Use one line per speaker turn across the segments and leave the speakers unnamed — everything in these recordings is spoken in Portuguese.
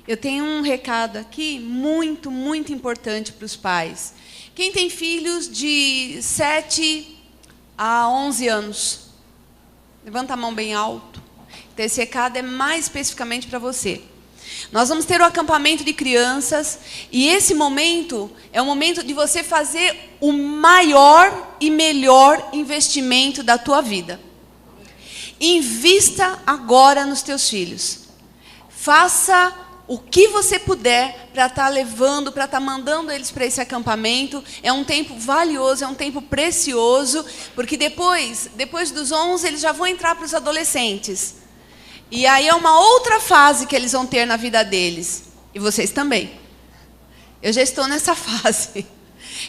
Eu tenho um recado aqui muito, muito importante para os pais. Quem tem filhos de 7 a 11 anos? Levanta a mão bem alto. Então, esse recado é mais especificamente para você. Nós vamos ter o acampamento de crianças e esse momento é o momento de você fazer o maior e melhor investimento da tua vida. Invista agora nos teus filhos. Faça o que você puder para estar levando, para estar mandando eles para esse acampamento. É um tempo valioso, é um tempo precioso, porque depois dos 11 eles já vão entrar para os adolescentes. E aí é uma outra fase que eles vão ter na vida deles. E vocês também. Eu já estou nessa fase.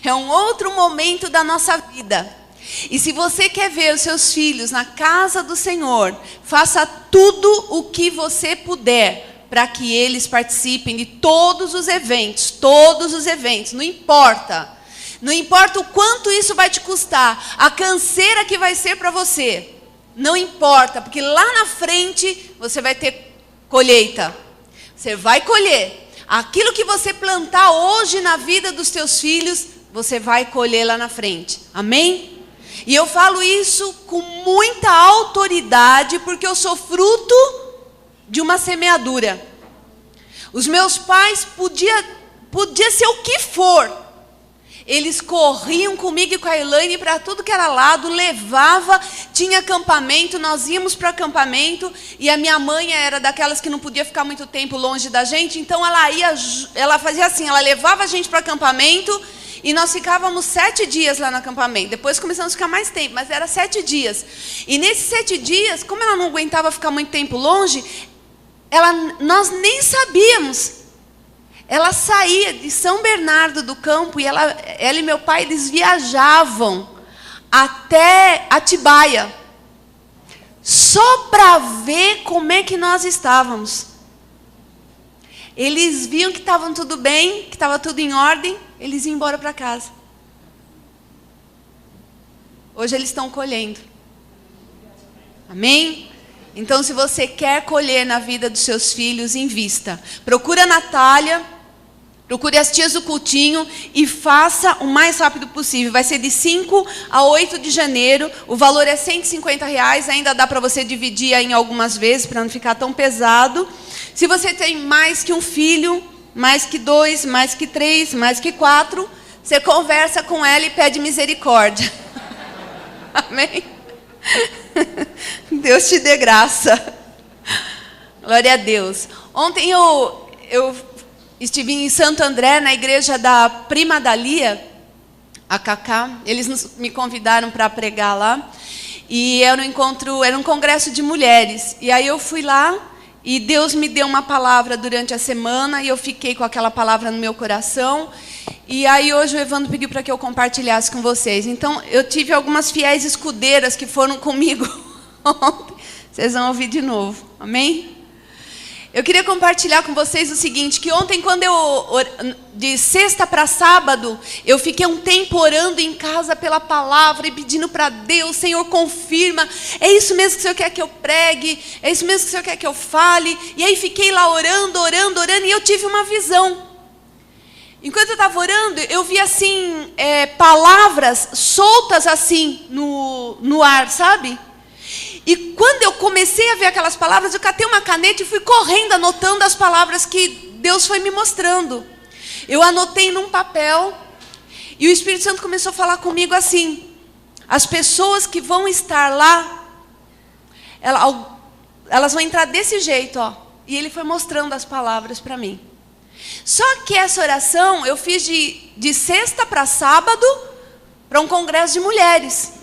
É um outro momento da nossa vida. E se você quer ver os seus filhos na casa do Senhor, faça tudo o que você puder para que eles participem de todos os eventos, não importa. Não importa o quanto isso vai te custar, a canseira que vai ser para você. Não importa, porque lá na frente você vai ter colheita. Você vai colher. Aquilo que você plantar hoje na vida dos teus filhos, você vai colher lá na frente. Amém? E eu falo isso com muita autoridade, porque eu sou fruto de uma semeadura. Os meus pais podia ser o que for. Eles corriam comigo e com a Elaine para tudo que era lado, levava, tinha acampamento, nós íamos para o acampamento, e a minha mãe era daquelas que não podia ficar muito tempo longe da gente, então ela fazia assim, ela levava a gente para o acampamento, e nós ficávamos 7 dias lá no acampamento. Depois começamos a ficar mais tempo, mas era 7 dias. E nesses 7 dias, como ela não aguentava ficar muito tempo longe, nós nem sabíamos. Ela saía de São Bernardo do Campo, e ela e meu pai, eles viajavam até Atibaia, só para ver como é que nós estávamos. Eles viam que estavam tudo bem, que estava tudo em ordem, eles iam embora para casa. Hoje eles estão colhendo. Amém? Então, se você quer colher na vida dos seus filhos, invista. Procura a Natália, procure as tias do cultinho e faça o mais rápido possível. Vai ser de 5 a 8 de janeiro. O valor é R$150. Ainda dá para você dividir em algumas vezes, para não ficar tão pesado. Se você tem mais que um filho, mais que 2, mais que 3, mais que 4, você conversa com ela e pede misericórdia. Amém? Deus te dê graça. Glória a Deus. Ontem eu estive em Santo André, na igreja da prima da Lia, a Cacá. Eles me convidaram para pregar lá. E era um congresso de mulheres. E aí eu fui lá, e Deus me deu uma palavra durante a semana, e eu fiquei com aquela palavra no meu coração. E aí hoje o Evandro pediu para que eu compartilhasse com vocês. Então, eu tive algumas fiéis escudeiras que foram comigo ontem. Vocês vão ouvir de novo. Amém? Eu queria compartilhar com vocês o seguinte, que ontem, quando de sexta para sábado, eu fiquei um tempo orando em casa pela palavra e pedindo para Deus, Senhor, confirma, é isso mesmo que o Senhor quer que eu pregue, é isso mesmo que o Senhor quer que eu fale. E aí fiquei lá orando, e eu tive uma visão. Enquanto eu estava orando, eu vi assim, palavras soltas assim no ar, sabe? E quando eu comecei a ver aquelas palavras, eu catei uma caneta e fui correndo anotando as palavras que Deus foi me mostrando. Eu anotei num papel e o Espírito Santo começou a falar comigo assim: as pessoas que vão estar lá, elas vão entrar desse jeito, ó. E ele foi mostrando as palavras para mim. Só que essa oração eu fiz de sexta para sábado, para um congresso de mulheres.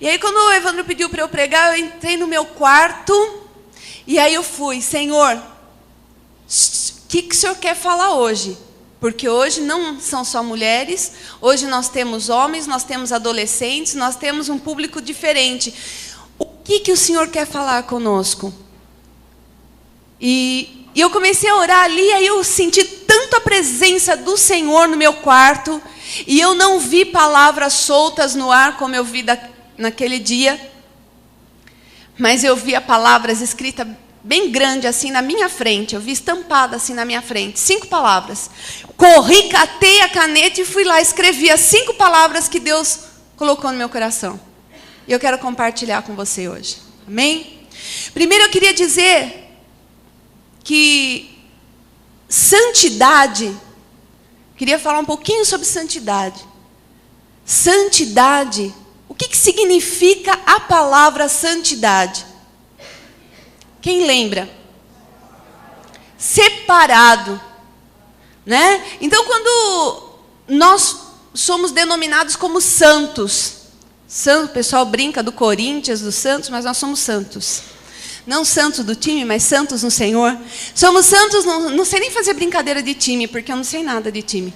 E aí quando o Evandro pediu para eu pregar, eu entrei no meu quarto, e aí eu fui: Senhor, o que o Senhor quer falar hoje? Porque hoje não são só mulheres, hoje nós temos homens, nós temos adolescentes, nós temos um público diferente. O que o Senhor quer falar conosco? E eu comecei a orar ali, aí eu senti tanto a presença do Senhor no meu quarto, e eu não vi palavras soltas no ar como eu vi naquele dia, mas eu via palavras escritas bem grande assim na minha frente. Eu vi estampada assim na minha frente. 5 palavras. Corri, catei a caneta e fui lá. Escrevi as 5 palavras que Deus colocou no meu coração. E eu quero compartilhar com você hoje. Amém? Primeiro eu queria dizer que santidade, queria falar um pouquinho sobre santidade. Santidade, o que significa a palavra santidade? Quem lembra? Separado, né? Então, quando nós somos denominados como santos, santo, o pessoal brinca do Corinthians, dos santos, mas nós somos santos. Não santos do time, mas santos no Senhor. Somos santos, não sei nem fazer brincadeira de time, porque eu não sei nada de time.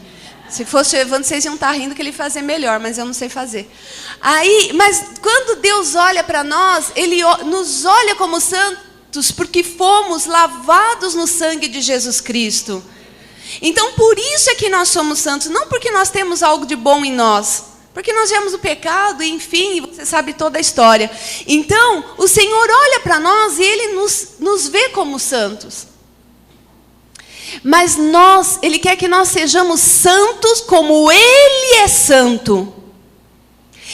Se fosse o Evandro, vocês iam estar rindo que ele fazia melhor, mas eu não sei fazer. Mas quando Deus olha para nós, Ele nos olha como santos, porque fomos lavados no sangue de Jesus Cristo. Então, por isso é que nós somos santos, não porque nós temos algo de bom em nós, porque nós viemos do pecado, e enfim, você sabe toda a história. Então, o Senhor olha para nós e Ele nos vê como santos. Mas Ele quer que nós sejamos santos como Ele é santo.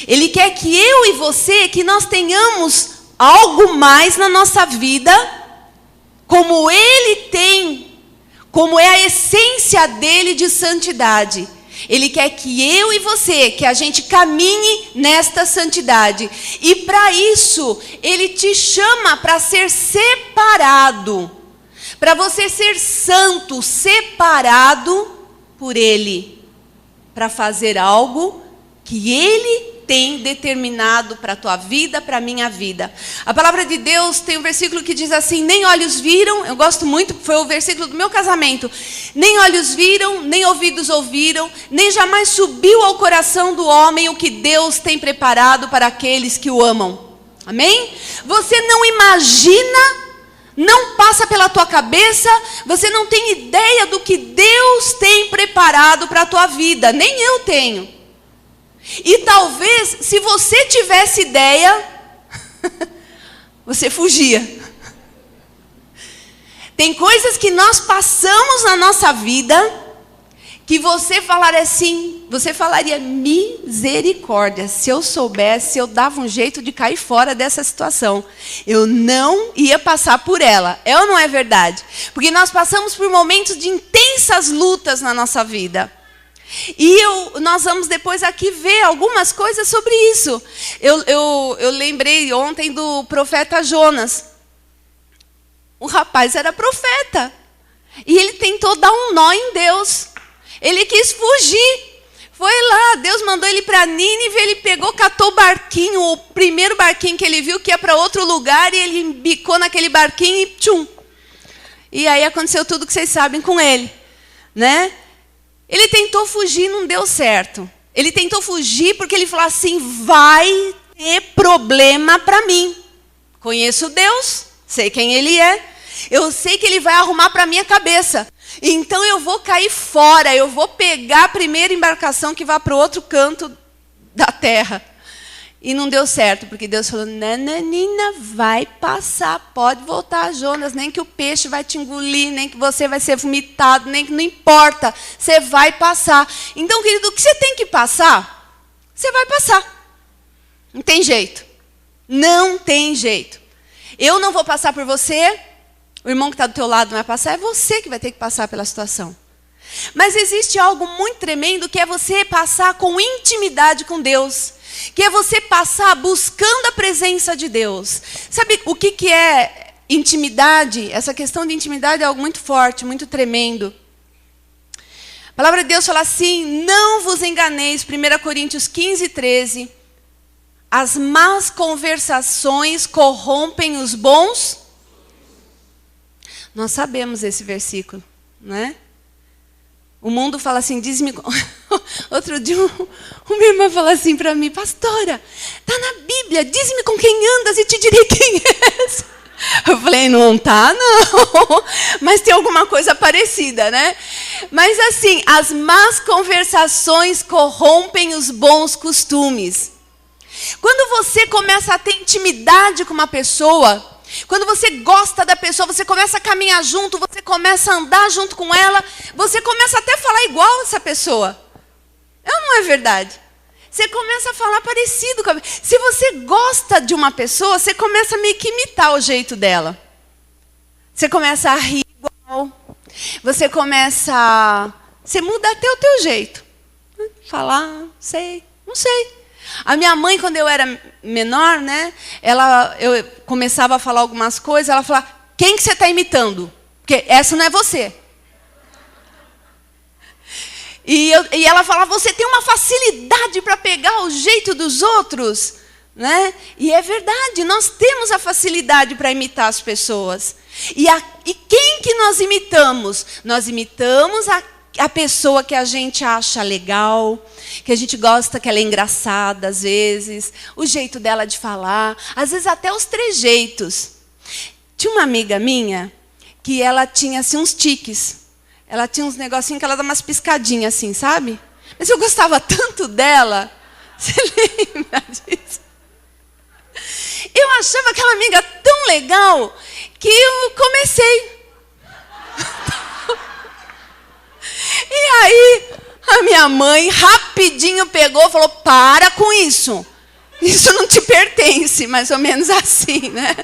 Ele quer que eu e você, que nós tenhamos algo mais na nossa vida, como Ele tem, como é a essência dele de santidade. Ele quer que eu e você, que a gente caminhe nesta santidade. E para isso, Ele te chama para ser separado. Para você ser santo, separado por Ele. Para fazer algo que Ele tem determinado para a tua vida, para a minha vida. A palavra de Deus tem um versículo que diz assim: nem olhos viram, eu gosto muito, foi o versículo do meu casamento. Nem olhos viram, nem ouvidos ouviram, nem jamais subiu ao coração do homem o que Deus tem preparado para aqueles que o amam. Amém? Você não imagina, não passa pela tua cabeça, você não tem ideia do que Deus tem preparado para a tua vida, nem eu tenho. E talvez, se você tivesse ideia, você fugia. Tem coisas que nós passamos na nossa vida, que você falaria misericórdia. Se eu soubesse, eu dava um jeito de cair fora dessa situação. Eu não ia passar por ela. É ou não é verdade? Porque nós passamos por momentos de intensas lutas na nossa vida. E nós vamos depois aqui ver algumas coisas sobre isso. Eu lembrei ontem do profeta Jonas. O rapaz era profeta. E ele tentou dar um nó em Deus. Ele quis fugir. Foi lá, Deus mandou ele para Nínive, ele pegou, catou o barquinho, o primeiro barquinho que ele viu que ia para outro lugar, e ele embicou naquele barquinho e tchum. E aí aconteceu tudo que vocês sabem com ele, né? Ele tentou fugir, não deu certo. Ele tentou fugir porque ele falou assim: vai ter problema para mim. Conheço Deus, sei quem Ele é. Eu sei que Ele vai arrumar para a minha cabeça. Então eu vou cair fora, eu vou pegar a primeira embarcação que vai para o outro canto da terra. E não deu certo, porque Deus falou: nananina, vai passar, pode voltar, Jonas, nem que o peixe vai te engolir, nem que você vai ser vomitado, nem que não importa, você vai passar. Então, querido, o que você tem que passar, você vai passar. Não tem jeito. Não tem jeito. Eu não vou passar por você, o irmão que está do teu lado não vai passar, é você que vai ter que passar pela situação. Mas existe algo muito tremendo, que é você passar com intimidade com Deus. Que é você passar buscando a presença de Deus. Sabe o que é intimidade? Essa questão de intimidade é algo muito forte, muito tremendo. A palavra de Deus fala assim: não vos enganeis, 1 Coríntios 15, 13. As más conversações corrompem os bons. Nós sabemos esse versículo, não é? O mundo fala assim, diz-me... Outro dia, uma irmã falou assim para mim: pastora, está na Bíblia, diz-me com quem andas e te direi quem és. Eu falei: não tá, não. Mas tem alguma coisa parecida, né? Mas assim, as más conversações corrompem os bons costumes. Quando você começa a ter intimidade com uma pessoa, Quando você gosta da pessoa, você começa a caminhar junto, você começa a andar junto com ela, você começa até a falar igual essa pessoa. Não é verdade? Você começa a falar parecido com a... Se você gosta de uma pessoa, você começa a meio que imitar o jeito dela. Você começa a rir igual. Você começa... Você muda até o teu jeito. Falar, não sei. A minha mãe, quando eu era menor, né, eu começava a falar algumas coisas, ela falava, quem que você está imitando? Porque essa não é você. E ela falava, você tem uma facilidade para pegar o jeito dos outros. Né? E é verdade, nós temos a facilidade para imitar as pessoas. E quem que nós imitamos? Nós imitamos a pessoa que a gente acha legal, que a gente gosta, que ela é engraçada às vezes, o jeito dela de falar, às vezes até os trejeitos. Tinha uma amiga minha que ela tinha assim, uns tiques. Ela tinha uns negocinhos que ela dava umas piscadinhas assim, sabe? Mas eu gostava tanto dela. Você lembra disso? Eu achava aquela amiga tão legal que eu comecei. E aí, a minha mãe rapidinho pegou e falou, para com isso. Isso não te pertence, mais ou menos assim, né?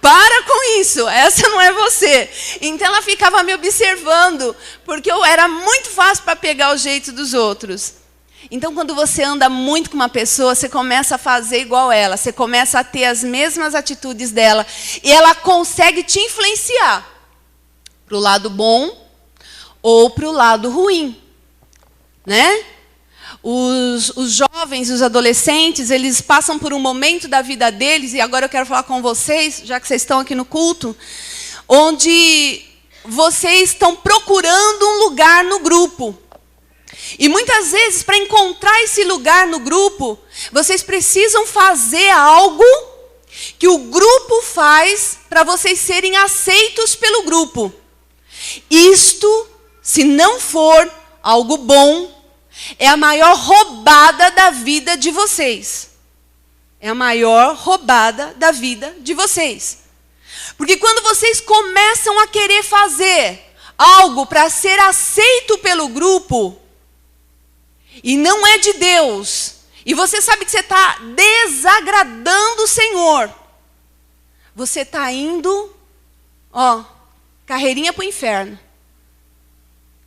Para com isso, essa não é você. Então ela ficava me observando, porque eu era muito fácil para pegar o jeito dos outros. Então, quando você anda muito com uma pessoa, você começa a fazer igual ela, você começa a ter as mesmas atitudes dela, e ela consegue te influenciar para o lado bom ou para o lado ruim, né? Os jovens, os adolescentes, eles passam por um momento da vida deles, e agora eu quero falar com vocês, já que vocês estão aqui no culto, onde vocês estão procurando um lugar no grupo. E muitas vezes, para encontrar esse lugar no grupo, vocês precisam fazer algo que o grupo faz para vocês serem aceitos pelo grupo. Isto, se não for algo bom, é a maior roubada da vida de vocês. É a maior roubada da vida de vocês. Porque quando vocês começam a querer fazer algo para ser aceito pelo grupo, e não é de Deus, e você sabe que você está desagradando o Senhor, você está indo, carreirinha para o inferno.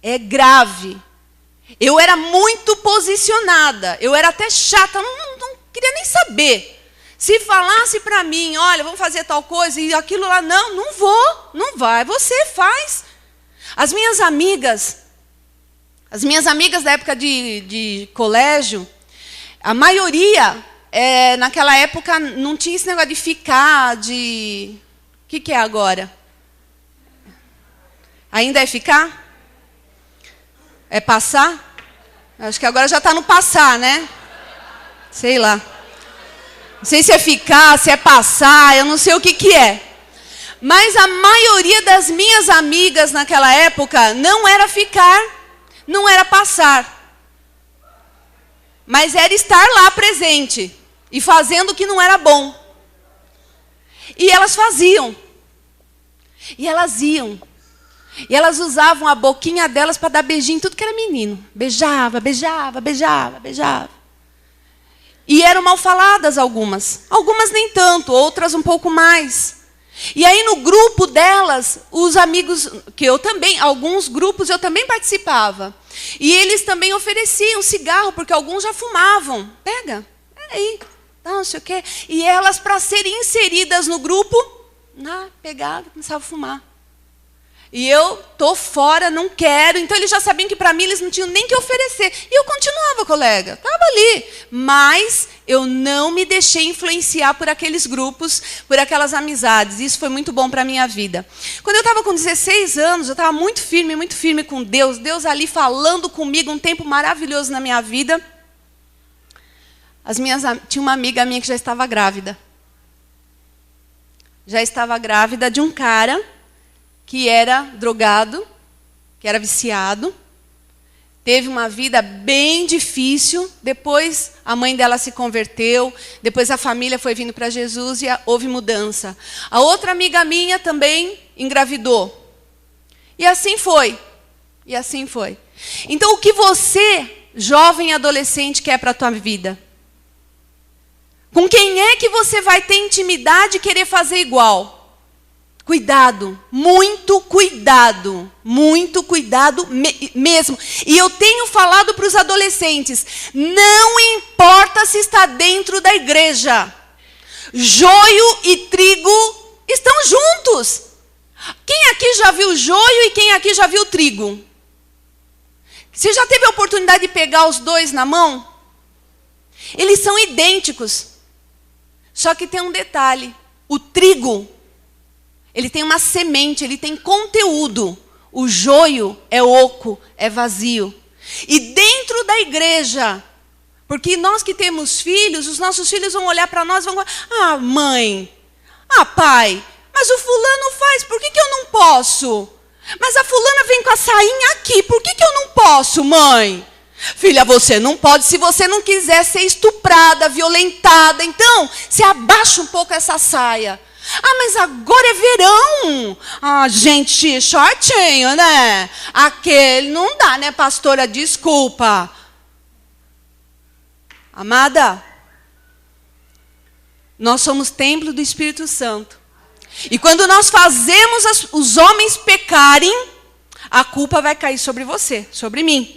É grave. Eu era muito posicionada, eu era até chata, não queria nem saber. Se falasse para mim, olha, vamos fazer tal coisa, e aquilo lá, não vou, não vai, você faz. As minhas amigas da época de colégio, a maioria, naquela época, não tinha esse negócio de ficar, de... O que é agora? Ainda é ficar? É passar? Acho que agora já está no passar, né? Sei lá. Não sei se é ficar, se é passar, eu não sei o que é. Mas a maioria das minhas amigas naquela época não era ficar, não era passar. Mas era estar lá presente e fazendo o que não era bom. E elas faziam. E elas iam. E elas usavam a boquinha delas para dar beijinho em tudo que era menino. Beijava, beijava, beijava, beijava. E eram mal faladas algumas. Algumas nem tanto, outras um pouco mais. E aí no grupo delas, os amigos, que eu também, alguns grupos eu também participava. E eles também ofereciam cigarro, porque alguns já fumavam. Pega aí, não sei o quê. E elas, para serem inseridas no grupo, pegava e começava a fumar. E eu tô fora, não quero. Então eles já sabiam que para mim eles não tinham nem que oferecer. E eu continuava, colega, estava ali. Mas eu não me deixei influenciar por aqueles grupos, por aquelas amizades. Isso foi muito bom para a minha vida. Quando eu estava com 16 anos, eu estava muito firme com Deus. Deus ali falando comigo, um tempo maravilhoso na minha vida. Tinha uma amiga minha que já estava grávida. Já estava grávida de um cara que era drogado, que era viciado, teve uma vida bem difícil. Depois a mãe dela se converteu. Depois a família foi vindo para Jesus e houve mudança. A outra amiga minha também engravidou. E assim foi. E assim foi. Então, o que você, jovem adolescente, quer para a tua vida? Com quem é que você vai ter intimidade e querer fazer igual? Cuidado, muito cuidado mesmo. E eu tenho falado para os adolescentes, não importa se está dentro da igreja. Joio e trigo estão juntos. Quem aqui já viu joio e quem aqui já viu trigo? Você já teve a oportunidade de pegar os dois na mão? Eles são idênticos. Só que tem um detalhe. O trigo, ele tem uma semente, ele tem conteúdo. O joio é oco, é vazio. E dentro da igreja, porque nós que temos filhos, os nossos filhos vão olhar para nós e vão falar, ah, mãe, ah, pai, mas o fulano faz, por que eu não posso? Mas a fulana vem com a sainha aqui, por que eu não posso, mãe? Filha, você não pode se você não quiser ser estuprada, violentada. Então, você abaixa um pouco essa saia. Ah, mas agora é verão. Ah, gente, shortinho, né? Aquele não dá, né, pastora? Desculpa. Amada, nós somos templo do Espírito Santo. E quando nós fazemos os homens pecarem, a culpa vai cair sobre você, sobre mim.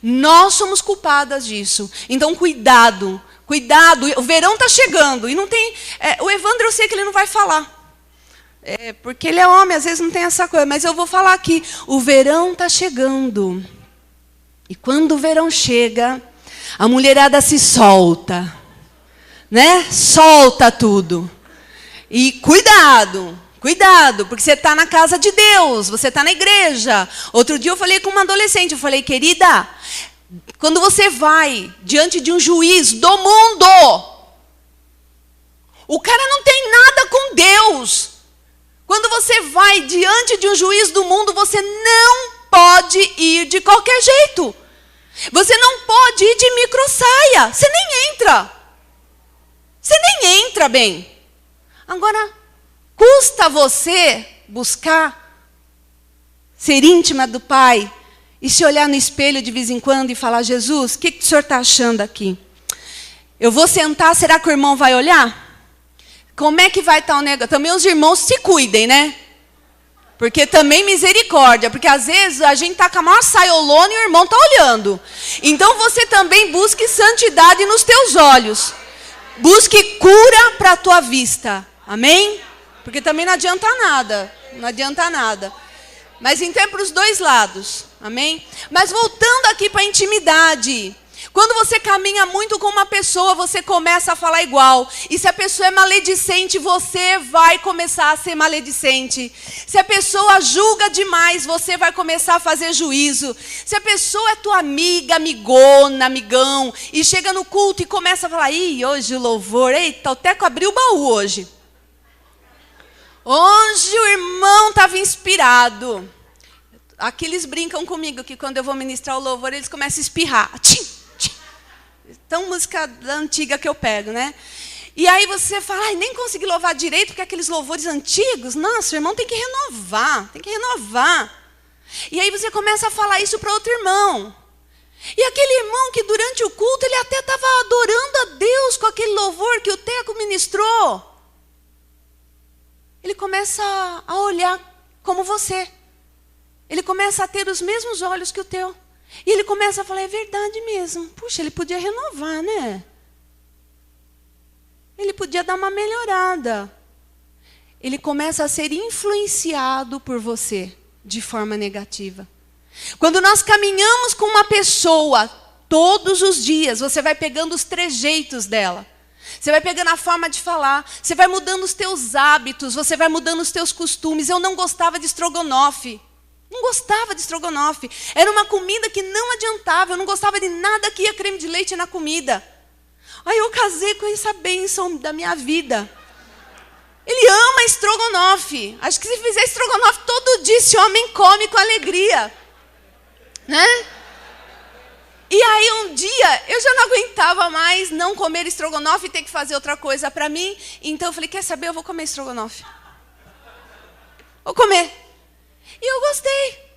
Nós somos culpadas disso. Então, cuidado. Cuidado. O verão está chegando. E não tem... o Evandro, eu sei que ele não vai falar. Porque ele é homem, às vezes não tem essa coisa. Mas eu vou falar aqui. O verão está chegando. E quando o verão chega, a mulherada se solta. Né? Solta tudo. E cuidado. Cuidado, porque você está na casa de Deus, você está na igreja. Outro dia eu falei com uma adolescente, eu falei, querida, quando você vai diante de um juiz do mundo, o cara não tem nada com Deus. Quando você vai diante de um juiz do mundo, você não pode ir de qualquer jeito. Você não pode ir de microsaia, você nem entra. Você nem entra bem. Agora, custa você buscar ser íntima do Pai e se olhar no espelho de vez em quando e falar, Jesus, o que o senhor está achando aqui? Eu vou sentar, será que o irmão vai olhar? Como é que vai estar o negócio? Também os irmãos se cuidem, né? Porque também misericórdia, porque às vezes a gente está com a maior saiolona e o irmão está olhando. Então você também busque santidade nos teus olhos. Busque cura para a tua vista. Amém? Porque também não adianta nada. Não adianta nada. Mas então é para os dois lados. Amém? Mas voltando aqui para a intimidade. Quando você caminha muito com uma pessoa, você começa a falar igual. E se a pessoa é maledicente, você vai começar a ser maledicente. Se a pessoa julga demais, você vai começar a fazer juízo. Se a pessoa é tua amiga, amigona, amigão, e chega no culto e começa a falar, ih, hoje o louvor, eita, o Teco abriu o baú hoje. Hoje o irmão estava inspirado. Aqui eles brincam comigo, que quando eu vou ministrar o louvor, eles começam a espirrar. Tchim, tchim. Então, música antiga que eu pego, né? E aí você fala, ai, nem consegui louvar direito, porque aqueles louvores antigos, nossa, o irmão tem que renovar, tem que renovar. E aí você começa a falar isso para outro irmão. E aquele irmão que durante o culto, ele até estava adorando a Deus com aquele louvor que o Teco ministrou. Ele começa a olhar como você. Ele começa a ter os mesmos olhos que o teu. E ele começa a falar, é verdade mesmo. Puxa, ele podia renovar, né? Ele podia dar uma melhorada. Ele começa a ser influenciado por você de forma negativa. Quando nós caminhamos com uma pessoa todos os dias, você vai pegando os trejeitos dela. Você vai pegando a forma de falar, você vai mudando os teus hábitos, você vai mudando os teus costumes. Eu não gostava de estrogonofe. Não gostava de estrogonofe. Era uma comida que não adiantava. Eu não gostava de nada que ia creme de leite na comida. Aí eu casei com essa bênção da minha vida. Ele ama estrogonofe. Acho que se fizer estrogonofe todo dia, esse homem come com alegria. Né? E aí um dia eu já não aguentava mais não comer estrogonofe e ter que fazer outra coisa para mim. Então eu falei, quer saber, eu vou comer estrogonofe. Vou comer. E eu gostei.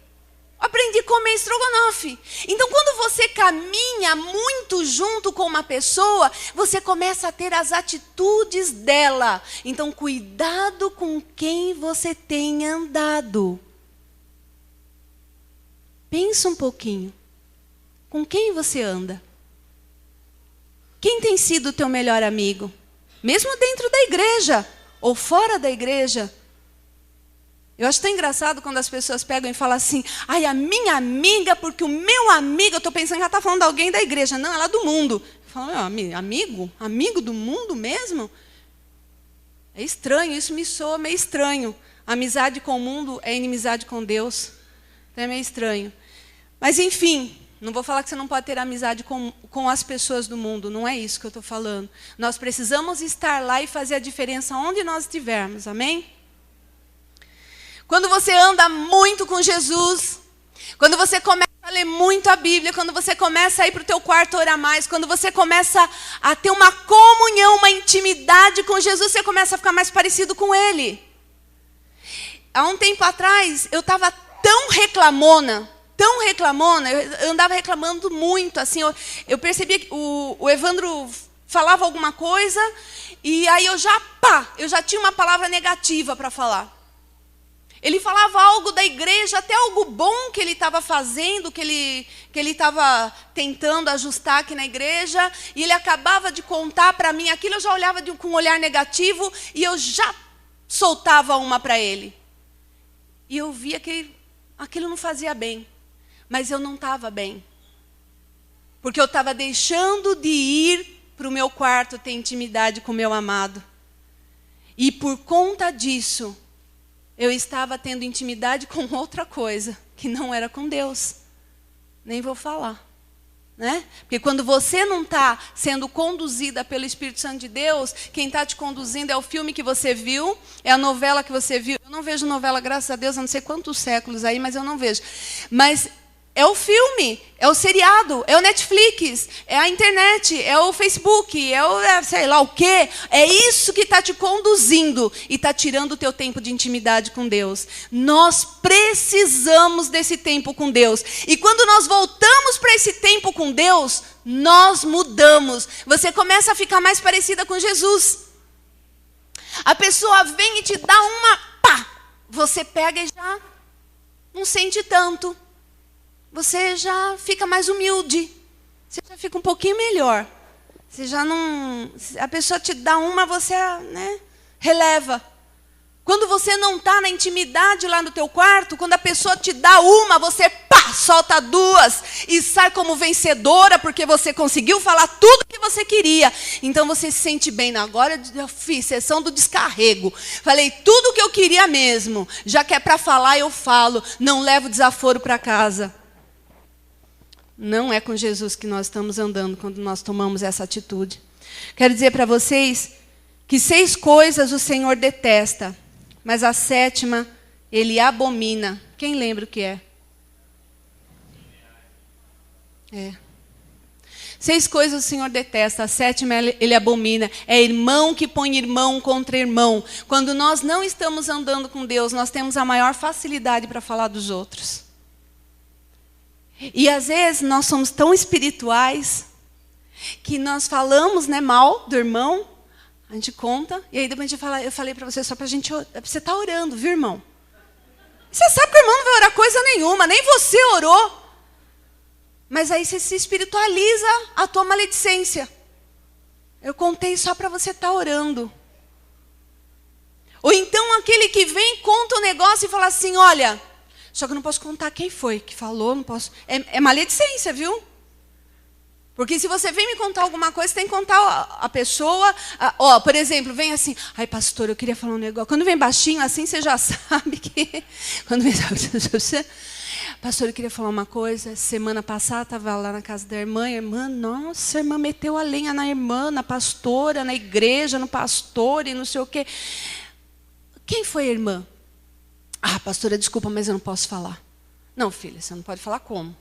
Aprendi a comer estrogonofe. Então, quando você caminha muito junto com uma pessoa, você começa a ter as atitudes dela. Então, cuidado com quem você tem andado. Pensa um pouquinho. Com quem você anda? Quem tem sido o teu melhor amigo? Mesmo dentro da igreja ou fora da igreja. Eu acho tão engraçado quando as pessoas pegam e falam assim, ai, a minha amiga, porque o meu amigo, eu estou pensando que ela está falando de alguém da igreja. Não, ela é do mundo. Eu falo, amigo? Amigo do mundo mesmo? É estranho, isso me soa meio estranho. Amizade com o mundo é inimizade com Deus. Então é meio estranho. Mas enfim, não vou falar que você não pode ter amizade com as pessoas do mundo. Não é isso que eu estou falando. Nós precisamos estar lá e fazer a diferença onde nós estivermos. Amém? Quando você anda muito com Jesus, quando você começa a ler muito a Bíblia, quando você começa a ir para o teu quarto orar mais, quando você começa a ter uma comunhão, uma intimidade com Jesus, você começa a ficar mais parecido com Ele. Há um tempo atrás, eu estava tão reclamona, eu andava reclamando muito, assim, eu percebia que o Evandro falava alguma coisa, e aí eu já tinha uma palavra negativa para falar. Ele falava algo da igreja, até algo bom que ele estava fazendo, que ele estava tentando ajustar aqui na igreja, e ele acabava de contar para mim aquilo, eu já olhava com um olhar negativo, e eu já soltava uma para ele. E eu via que aquilo não fazia bem, mas eu não estava bem. Porque eu estava deixando de ir para o meu quarto ter intimidade com o meu amado. E por conta disso, eu estava tendo intimidade com outra coisa, que não era com Deus. Nem vou falar. Né? Porque quando você não está sendo conduzida pelo Espírito Santo de Deus, quem está te conduzindo é o filme que você viu, é a novela que você viu. Eu não vejo novela, graças a Deus, há não sei quantos séculos aí, mas eu não vejo. Mas é o filme, é o seriado, é o Netflix, é a internet, é o Facebook, é o sei lá o quê. É isso que está te conduzindo e está tirando o teu tempo de intimidade com Deus. Nós precisamos desse tempo com Deus. E quando nós voltamos para esse tempo com Deus, nós mudamos. Você começa a ficar mais parecida com Jesus. A pessoa vem e te dá uma pá. Você pega e já não sente tanto. Você já fica mais humilde. Você já fica um pouquinho melhor. Você já não... A pessoa te dá uma, você releva. Quando você não está na intimidade lá no teu quarto, quando a pessoa te dá uma, você solta duas e sai como vencedora, porque você conseguiu falar tudo que você queria. Então você se sente bem. Agora eu fiz sessão do descarrego. Falei tudo o que eu queria mesmo. Já que é para falar, eu falo. Não levo desaforo para casa. Não é com Jesus que nós estamos andando quando nós tomamos essa atitude. Quero dizer para vocês que 6 coisas o Senhor detesta, mas a 7ª Ele abomina. Quem lembra o que é? 6 coisas o Senhor detesta, a 7ª Ele abomina. É irmão que põe irmão contra irmão. Quando nós não estamos andando com Deus, nós temos a maior facilidade para falar dos outros. E às vezes nós somos tão espirituais que nós falamos mal do irmão, a gente conta, e aí depois a gente fala, eu falei para você só para a gente, você está orando, viu, irmão? Você sabe que o irmão não vai orar coisa nenhuma, nem você orou. Mas aí você se espiritualiza a tua maledicência. Eu contei só para você estar orando. Ou então aquele que vem, conta o negócio e fala assim, olha... Só que eu não posso contar quem foi que falou, não posso. É maledicência, viu? Porque se você vem me contar alguma coisa, você tem que contar a pessoa. Por exemplo, vem assim, ai pastor, eu queria falar um negócio. Quando vem baixinho assim, você já sabe que... Quando vem... Pastor, eu queria falar uma coisa. Semana passada, estava lá na casa da irmã. A irmã, nossa, a irmã meteu a lenha na irmã, na pastora, na igreja, no pastor e não sei o quê. Quem foi a irmã? Pastora, desculpa, mas eu não posso falar. Não, filha, você não pode falar como?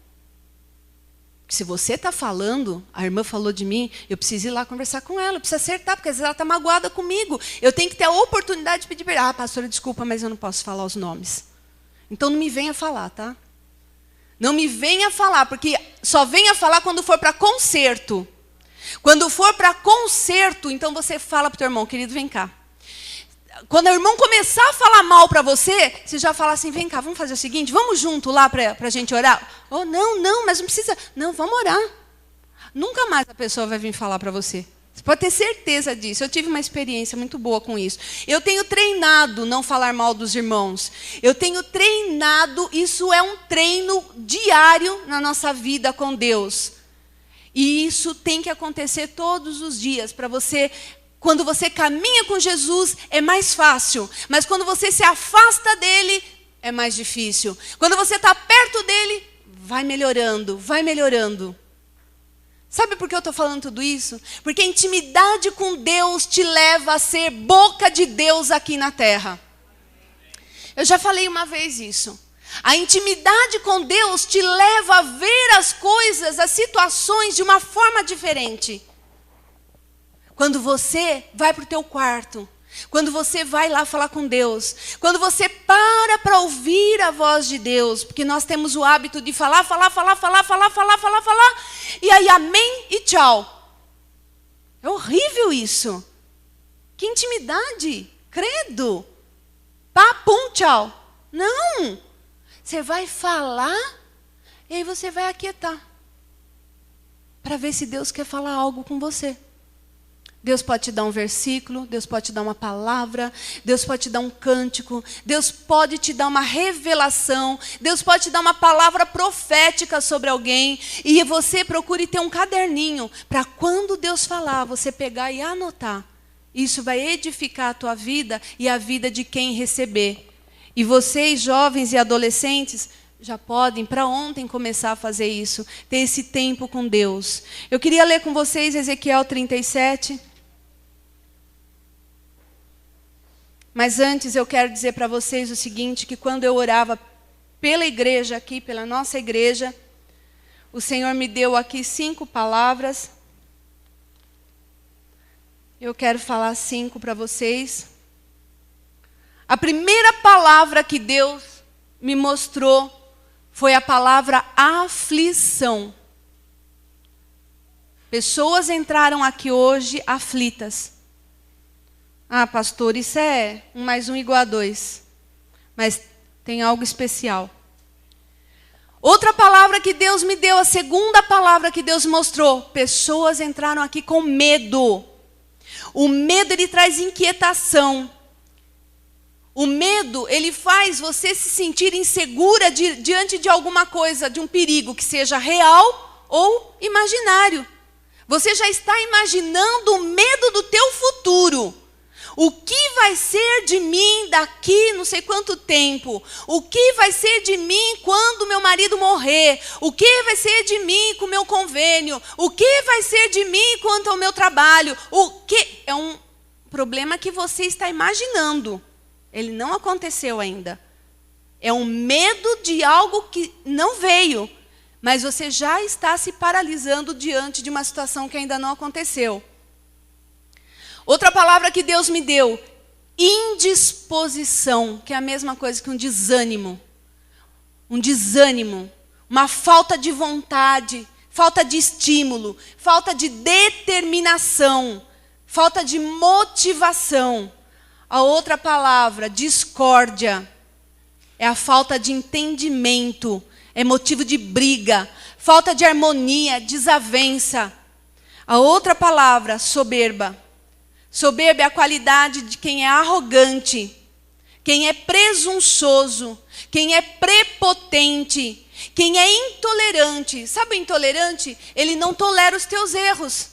Se você está falando, a irmã falou de mim, eu preciso ir lá conversar com ela, eu preciso acertar, porque às vezes ela está magoada comigo. Eu tenho que ter a oportunidade de pedir perdão. Ah, pastora, desculpa, mas eu não posso falar os nomes. Então não me venha falar, tá? Não me venha falar, porque só venha falar quando for para conserto. Quando for para conserto, então você fala para o teu irmão, querido, vem cá. Quando o irmão começar a falar mal para você, você já fala assim, vem cá, vamos fazer o seguinte, vamos junto lá para a gente orar? Oh, não, mas não precisa. Não, vamos orar. Nunca mais a pessoa vai vir falar para você. Você pode ter certeza disso. Eu tive uma experiência muito boa com isso. Eu tenho treinado não falar mal dos irmãos. Eu tenho treinado, isso é um treino diário na nossa vida com Deus. E isso tem que acontecer todos os dias para você. Quando você caminha com Jesus, é mais fácil. Mas quando você se afasta dele, é mais difícil. Quando você está perto dele, vai melhorando, vai melhorando. Sabe por que eu estou falando tudo isso? Porque a intimidade com Deus te leva a ser boca de Deus aqui na terra. Eu já falei uma vez isso. A intimidade com Deus te leva a ver as coisas, as situações de uma forma diferente. Quando você vai para o teu quarto, quando você vai lá falar com Deus, quando você para ouvir a voz de Deus, porque nós temos o hábito de falar, e aí amém e tchau. É horrível isso. Que intimidade, credo. Pá, pum, tchau. Não. Você vai falar e aí você vai aquietar. Para ver se Deus quer falar algo com você. Deus pode te dar um versículo, Deus pode te dar uma palavra, Deus pode te dar um cântico, Deus pode te dar uma revelação, Deus pode te dar uma palavra profética sobre alguém, e você procure ter um caderninho, para quando Deus falar, você pegar e anotar. Isso vai edificar a tua vida e a vida de quem receber. E vocês, jovens e adolescentes, já podem, para ontem, começar a fazer isso, ter esse tempo com Deus. Eu queria ler com vocês Ezequiel 37. Mas antes eu quero dizer para vocês o seguinte, que quando eu orava pela igreja aqui, pela nossa igreja, o Senhor me deu aqui 5 palavras. Eu quero falar 5 para vocês. A primeira palavra que Deus me mostrou foi a palavra aflição. Pessoas entraram aqui hoje aflitas. Ah, pastor, isso é 1 mais 1 igual a 2. Mas tem algo especial. Outra palavra que Deus me deu, a segunda palavra que Deus mostrou. Pessoas entraram aqui com medo. O medo, ele traz inquietação. O medo, ele faz você se sentir insegura diante de alguma coisa, de um perigo, que seja real ou imaginário. Você já está imaginando o medo do teu futuro. O que vai ser de mim daqui não sei quanto tempo? O que vai ser de mim quando meu marido morrer? O que vai ser de mim com o meu convênio? O que vai ser de mim quanto ao meu trabalho? O que? É um problema que você está imaginando. Ele não aconteceu ainda. É um medo de algo que não veio. Mas você já está se paralisando diante de uma situação que ainda não aconteceu. Outra palavra que Deus me deu, indisposição, que é a mesma coisa que um desânimo. Um desânimo, uma falta de vontade, falta de estímulo, falta de determinação, falta de motivação. A outra palavra, discórdia, é a falta de entendimento, é motivo de briga, falta de harmonia, desavença. A outra palavra, soberba. Soberba é a qualidade de quem é arrogante, quem é presunçoso, quem é prepotente, quem é intolerante. Sabe o intolerante? Ele não tolera os teus erros.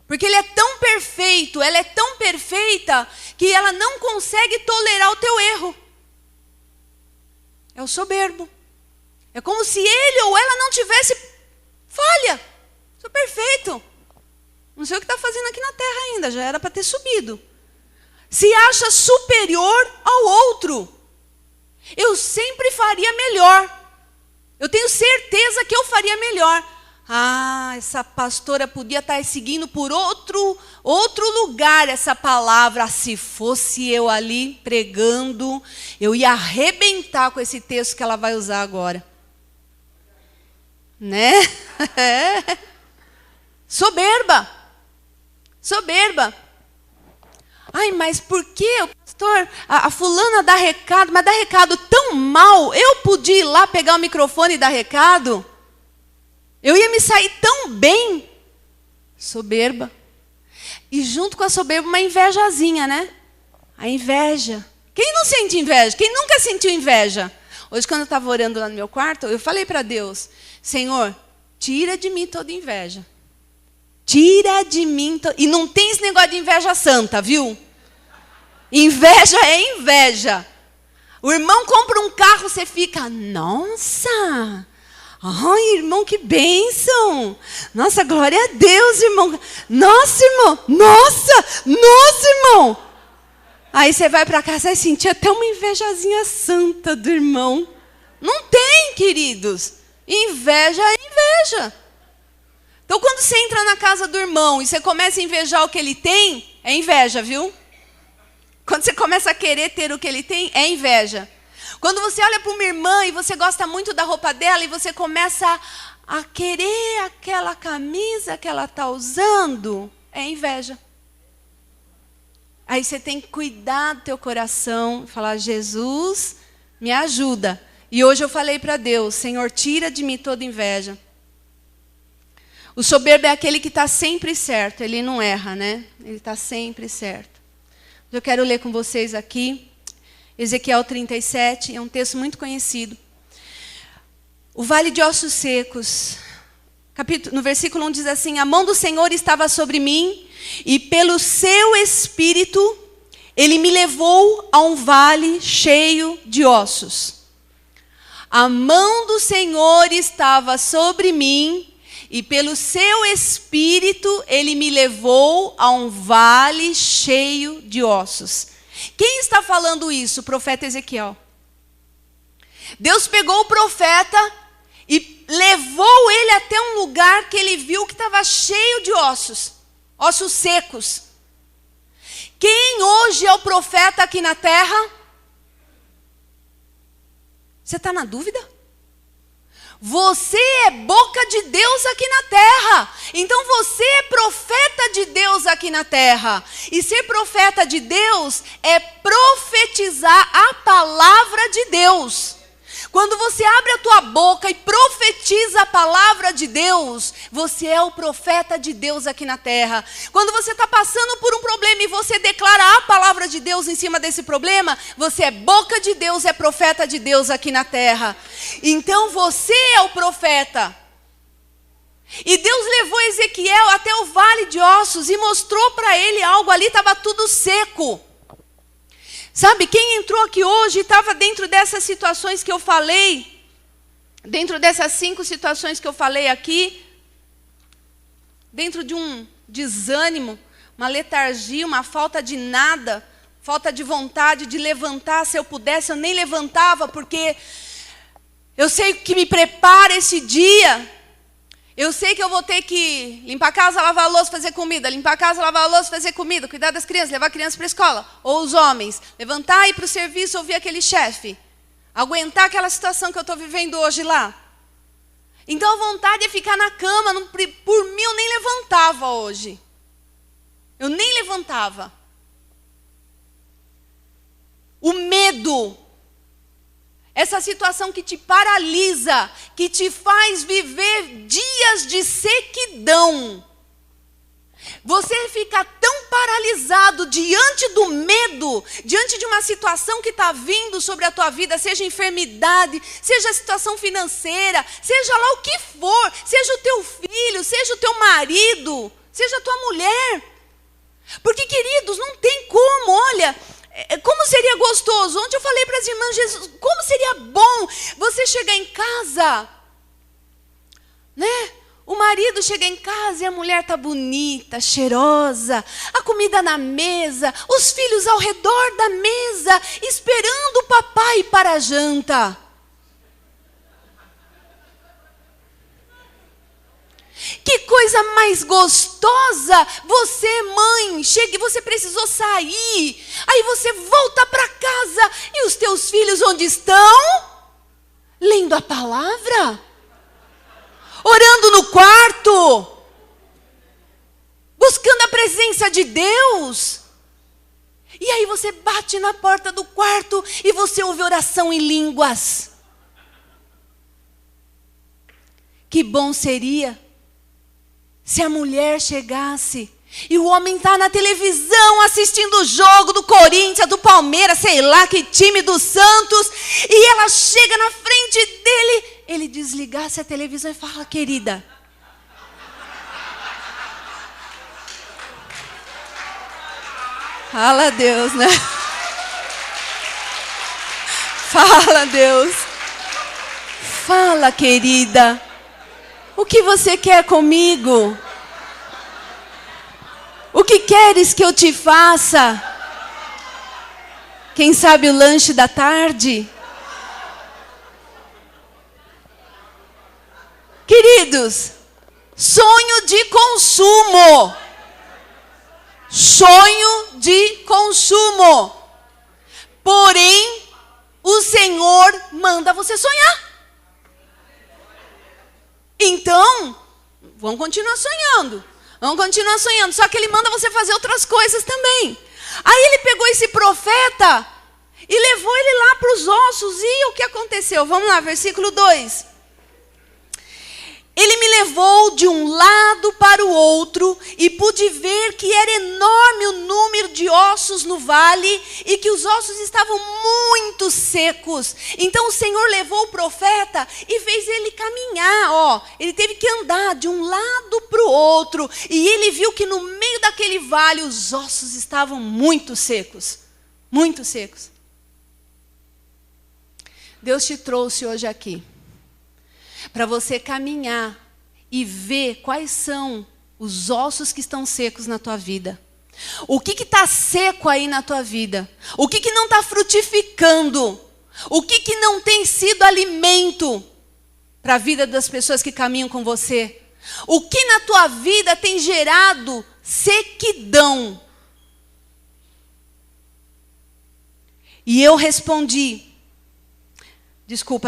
Porque ele é tão perfeito, ela é tão perfeita, que ela não consegue tolerar o teu erro. É o soberbo. É como se ele ou ela não tivesse falha. Sou perfeito. Não sei o que está fazendo aqui na terra ainda, já era para ter subido. Se acha superior ao outro. Eu sempre faria melhor. Eu tenho certeza que eu faria melhor. Essa pastora podia estar seguindo por outro lugar essa palavra. Se fosse eu ali pregando, eu ia arrebentar com esse texto que ela vai usar agora. Né? Soberba. Ai, mas por que o pastor, a fulana dá recado, mas dá recado tão mal? Eu podia ir lá pegar o microfone e dar recado? Eu ia me sair tão bem. Soberba. E junto com a soberba, uma invejazinha, né? A inveja. Quem não sente inveja? Quem nunca sentiu inveja? Hoje, quando eu estava orando lá no meu quarto, eu falei para Deus, Senhor, tira de mim toda inveja. Tira de mim. E não tem esse negócio de inveja santa, viu? Inveja é inveja. O irmão compra um carro, você fica, nossa... Ai, irmão, que bênção. Nossa, glória a Deus, irmão. Nossa, irmão. Nossa, irmão. Aí você vai para casa e sentir até uma invejazinha santa do irmão. Não tem, queridos. Inveja é inveja. Então, quando você entra na casa do irmão e você começa a invejar o que ele tem, é inveja, viu? Quando você começa a querer ter o que ele tem, é inveja. Quando você olha para uma irmã e você gosta muito da roupa dela e você começa a querer aquela camisa que ela está usando, é inveja. Aí você tem que cuidar do teu coração, falar, Jesus, me ajuda. E hoje eu falei para Deus, Senhor, tira de mim toda inveja. O soberbo é aquele que está sempre certo, ele não erra, né? Ele está sempre certo. Eu quero ler com vocês aqui. Ezequiel 37, é um texto muito conhecido. O vale de ossos secos. No versículo 1 diz assim, a mão do Senhor estava sobre mim, e pelo seu espírito, ele me levou a um vale cheio de ossos. A mão do Senhor estava sobre mim, e pelo seu espírito, ele me levou a um vale cheio de ossos. Quem está falando isso? O profeta Ezequiel. Deus pegou o profeta e levou ele até um lugar que ele viu que estava cheio de ossos. Ossos secos. Quem hoje é o profeta aqui na terra? Você está na dúvida? Você é boca de Deus aqui na terra. Então você é profeta de Deus aqui na terra. E ser profeta de Deus é profetizar a palavra de Deus. Quando você abre a tua boca e profetiza a palavra de Deus, você é o profeta de Deus aqui na terra. Quando você está passando por um problema e você declara a palavra de Deus em cima desse problema, você é boca de Deus, é profeta de Deus aqui na terra. Então você é o profeta. E Deus levou Ezequiel até o vale de ossos e mostrou para ele algo ali, estava tudo seco. Sabe, quem entrou aqui hoje estava dentro dessas situações que eu falei, dentro dessas 5 situações que eu falei aqui, dentro de um desânimo, uma letargia, uma falta de nada, falta de vontade de levantar. Se eu pudesse, eu nem levantava, porque eu sei que me prepara esse dia. Eu sei que eu vou ter que limpar a casa, lavar a louça, fazer comida. Limpar a casa, lavar a louça, fazer comida. Cuidar das crianças, levar a criança para a escola. Ou os homens. Levantar e ir para o serviço, ouvir aquele chefe. Aguentar aquela situação que eu estou vivendo hoje lá. Então a vontade é ficar na cama. Por mim eu nem levantava hoje. Eu nem levantava. O medo. Essa situação que te paralisa, que te faz viver dias de sequidão. Você fica tão paralisado diante do medo, diante de uma situação que está vindo sobre a tua vida, seja enfermidade, seja a situação financeira, seja lá o que for, seja o teu filho, seja o teu marido, seja a tua mulher. Porque, queridos, não tem como, olha... Como seria gostoso? Ontem eu falei para as irmãs, Jesus, como seria bom você chegar em casa, né? O marido chega em casa e a mulher está bonita, cheirosa, a comida na mesa, os filhos ao redor da mesa, esperando o papai para a janta. coisa mais gostosa, você, mãe, chega e você precisou sair. Aí você volta para casa e os teus filhos onde estão? Lendo a palavra. Orando no quarto. Buscando a presença de Deus. E aí você bate na porta do quarto e você ouve oração em línguas. Que bom seria se a mulher chegasse e o homem está na televisão assistindo o jogo do Corinthians, do Palmeiras, sei lá que time, do Santos, e ela chega na frente dele, ele desligasse a televisão e fala: querida, fala a Deus, né? Fala, Deus. Fala, querida. O que você quer comigo? O que queres que eu te faça? Quem sabe o lanche da tarde? Queridos, sonho de consumo. Sonho de consumo. Porém, o Senhor manda você sonhar. Então, vamos continuar sonhando. Vamos continuar sonhando. Só que ele manda você fazer outras coisas também. Aí ele pegou esse profeta e levou ele lá para os ossos. E o que aconteceu? Vamos lá, versículo 2. Ele me levou de um lado para o outro e pude ver que era enorme o número de ossos no vale e que os ossos estavam muito secos. Então o Senhor levou o profeta e fez ele caminhar. Ele teve que andar de um lado para o outro e ele viu que no meio daquele vale os ossos estavam muito secos. Muito secos. Deus te trouxe hoje aqui para você caminhar e ver quais são os ossos que estão secos na tua vida. O que está seco aí na tua vida? O que não está frutificando? O que não tem sido alimento para a vida das pessoas que caminham com você? O que na tua vida tem gerado sequidão? E eu respondi,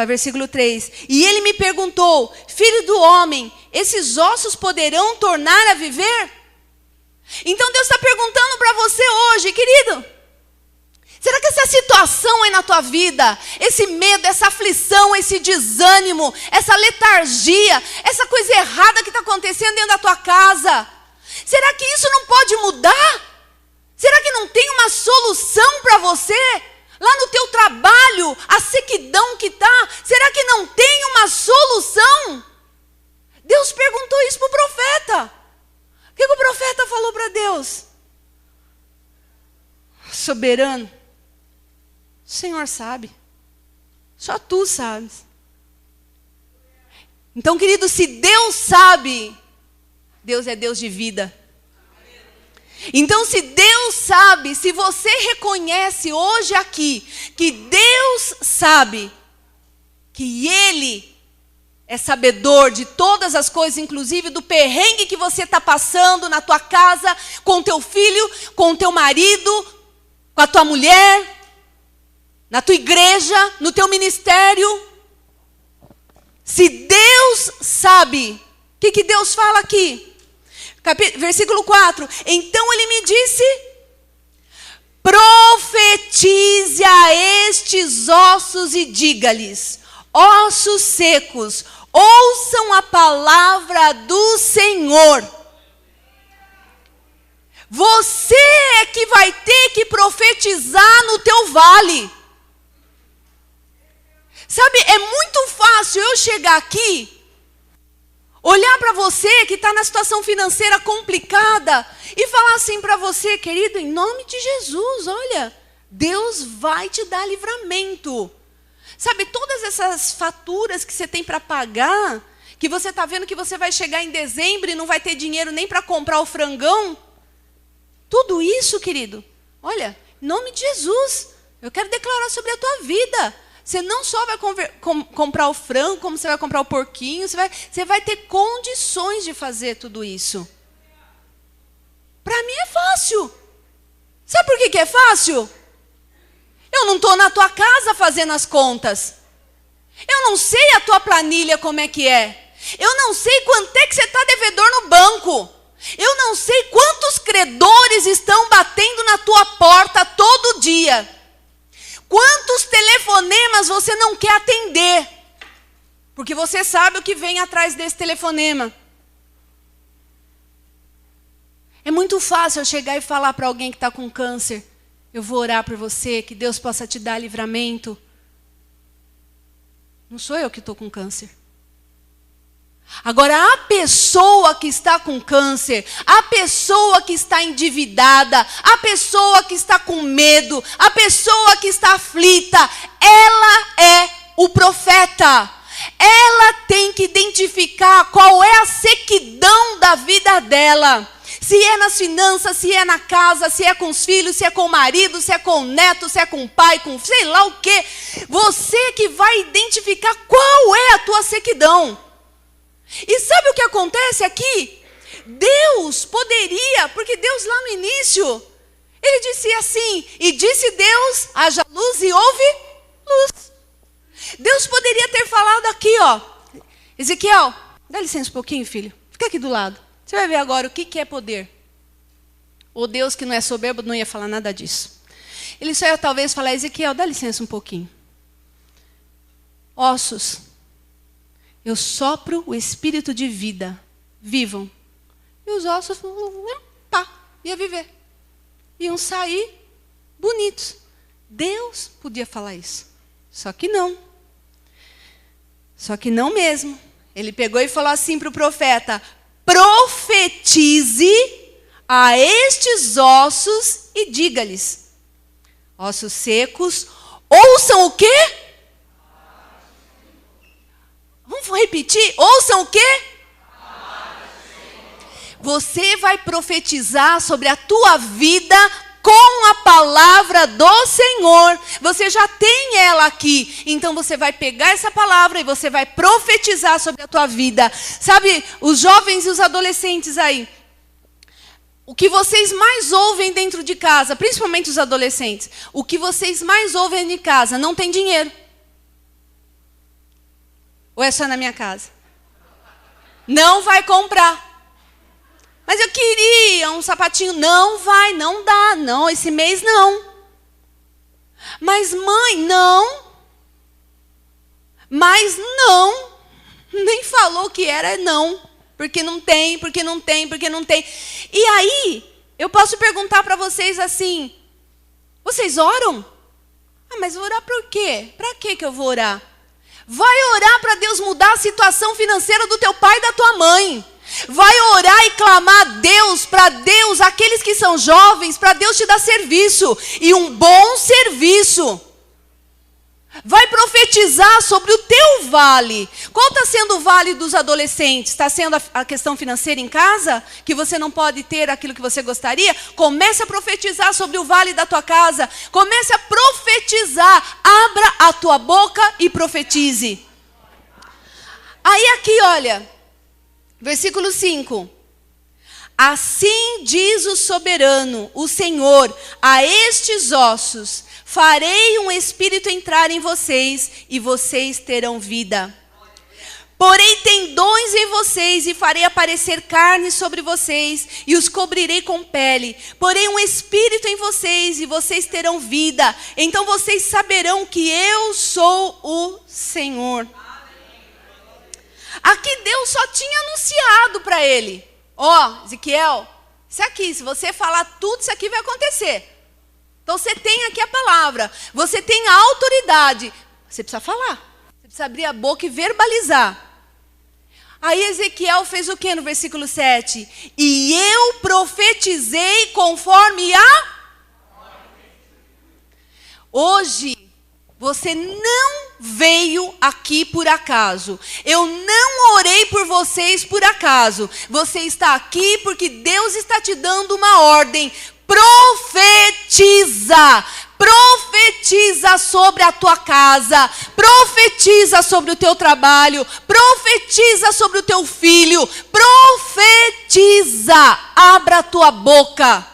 versículo 3. E ele me perguntou: filho do homem, esses ossos poderão tornar a viver? Então Deus está perguntando para você hoje, querido, será que essa situação aí na tua vida, esse medo, essa aflição, esse desânimo, essa letargia, essa coisa errada que está acontecendo dentro da tua casa, será que isso não pode mudar? Será que não tem uma solução para você? Lá no teu trabalho, a sequidão que está, será que não tem uma solução? Deus perguntou isso para o profeta. O que o profeta falou para Deus? Soberano, o Senhor sabe. Só tu sabes. Então, querido, se Deus sabe, Deus é Deus de vida. Então, se Deus sabe, se você reconhece hoje aqui que Deus sabe que Ele é sabedor de todas as coisas, inclusive do perrengue que você está passando na tua casa, com teu filho, com teu marido, com a tua mulher, na tua igreja, no teu ministério. Se Deus sabe, o que Deus fala aqui? Versículo 4. Então ele me disse: profetize a estes ossos e diga-lhes: ossos secos, ouçam a palavra do Senhor. Você é que vai ter que profetizar no teu vale. Sabe, é muito fácil eu chegar aqui, olhar para você que está na situação financeira complicada e falar assim para você: querido, em nome de Jesus, olha, Deus vai te dar livramento. Sabe, todas essas faturas que você tem para pagar, que você está vendo que você vai chegar em dezembro e não vai ter dinheiro nem para comprar o frangão, tudo isso, querido, olha, em nome de Jesus, eu quero declarar sobre a tua vida. Você não só vai comprar o frango, como você vai comprar o porquinho, você vai ter condições de fazer tudo isso. Para mim é fácil. Sabe por que é fácil? Eu não estou na tua casa fazendo as contas. Eu não sei a tua planilha como é que é. Eu não sei quanto é que você está devedor no banco. Eu não sei quantos credores estão batendo na tua porta todo dia. Quantos telefonemas você não quer atender? Porque você sabe o que vem atrás desse telefonema. É muito fácil eu chegar e falar para alguém que está com câncer: eu vou orar por você, que Deus possa te dar livramento. Não sou eu que estou com câncer. Agora, a pessoa que está com câncer, a pessoa que está endividada, a pessoa que está com medo, a pessoa que está aflita, ela é o profeta. Ela tem que identificar qual é a sequidão da vida dela. Se é nas finanças, se é na casa, se é com os filhos, se é com o marido, se é com o neto, se é com o pai, com sei lá o quê. Você que vai identificar qual é a tua sequidão. E sabe o que acontece aqui? Deus poderia, porque Deus lá no início, Ele disse assim: e disse Deus, haja luz e houve luz. Deus poderia ter falado aqui, ó: Ezequiel, dá licença um pouquinho, filho. Fica aqui do lado. Você vai ver agora o que é poder. O Deus que não é soberbo não ia falar nada disso. Ele só ia talvez falar: Ezequiel, dá licença um pouquinho. Ossos, eu sopro o espírito de vida. Vivam. E os ossos, pá, ia viver. Iam sair bonitos. Deus podia falar isso. Só que não. Só que não mesmo. Ele pegou e falou assim para o profeta: profetize a estes ossos e diga-lhes: ossos secos, ouçam o quê? Vamos repetir? Ouçam o quê? Você vai profetizar sobre a tua vida com a palavra do Senhor. Você já tem ela aqui. Então você vai pegar essa palavra e você vai profetizar sobre a tua vida. Sabe, os jovens e os adolescentes aí, o que vocês mais ouvem dentro de casa, principalmente os adolescentes, o que vocês mais ouvem de casa: não tem dinheiro. Ou é só na minha casa? Não vai comprar. Mas eu queria um sapatinho. Não vai, não dá. Não, esse mês não. Mas mãe, não. Mas não. Nem falou que era não. Porque não tem, porque não tem, porque não tem. E aí, eu posso perguntar para vocês assim: vocês oram? Ah, mas orar por quê? Para que eu vou orar? Vai orar para Deus mudar a situação financeira do teu pai e da tua mãe. Vai orar e clamar a Deus, para Deus, aqueles que são jovens, para Deus te dar serviço, e um bom serviço. Vai profetizar sobre o teu vale. Qual está sendo o vale dos adolescentes? Está sendo a questão financeira em casa? Que você não pode ter aquilo que você gostaria? Comece a profetizar sobre o vale da tua casa. Comece a profetizar. Abra a tua boca e profetize. Aí aqui, olha, versículo 5. Assim diz o soberano, o Senhor, a estes ossos: farei um espírito entrar em vocês e vocês terão vida. Porei tendões em vocês e farei aparecer carne sobre vocês e os cobrirei com pele. Porei um espírito em vocês e vocês terão vida. Então vocês saberão que eu sou o Senhor. Aqui Deus só tinha anunciado para ele: ó, Ezequiel, isso aqui, se você falar tudo, isso aqui vai acontecer. Então você tem aqui a palavra, você tem a autoridade, você precisa falar, você precisa abrir a boca e verbalizar. Aí Ezequiel fez o que no versículo 7? E eu profetizei conforme a... Hoje, você não veio aqui por acaso. Eu não orei por vocês por acaso. Você está aqui porque Deus está te dando uma ordem. Profetiza! Profetiza sobre a tua casa, profetiza sobre o teu trabalho, profetiza sobre o teu filho, profetiza, abra a tua boca.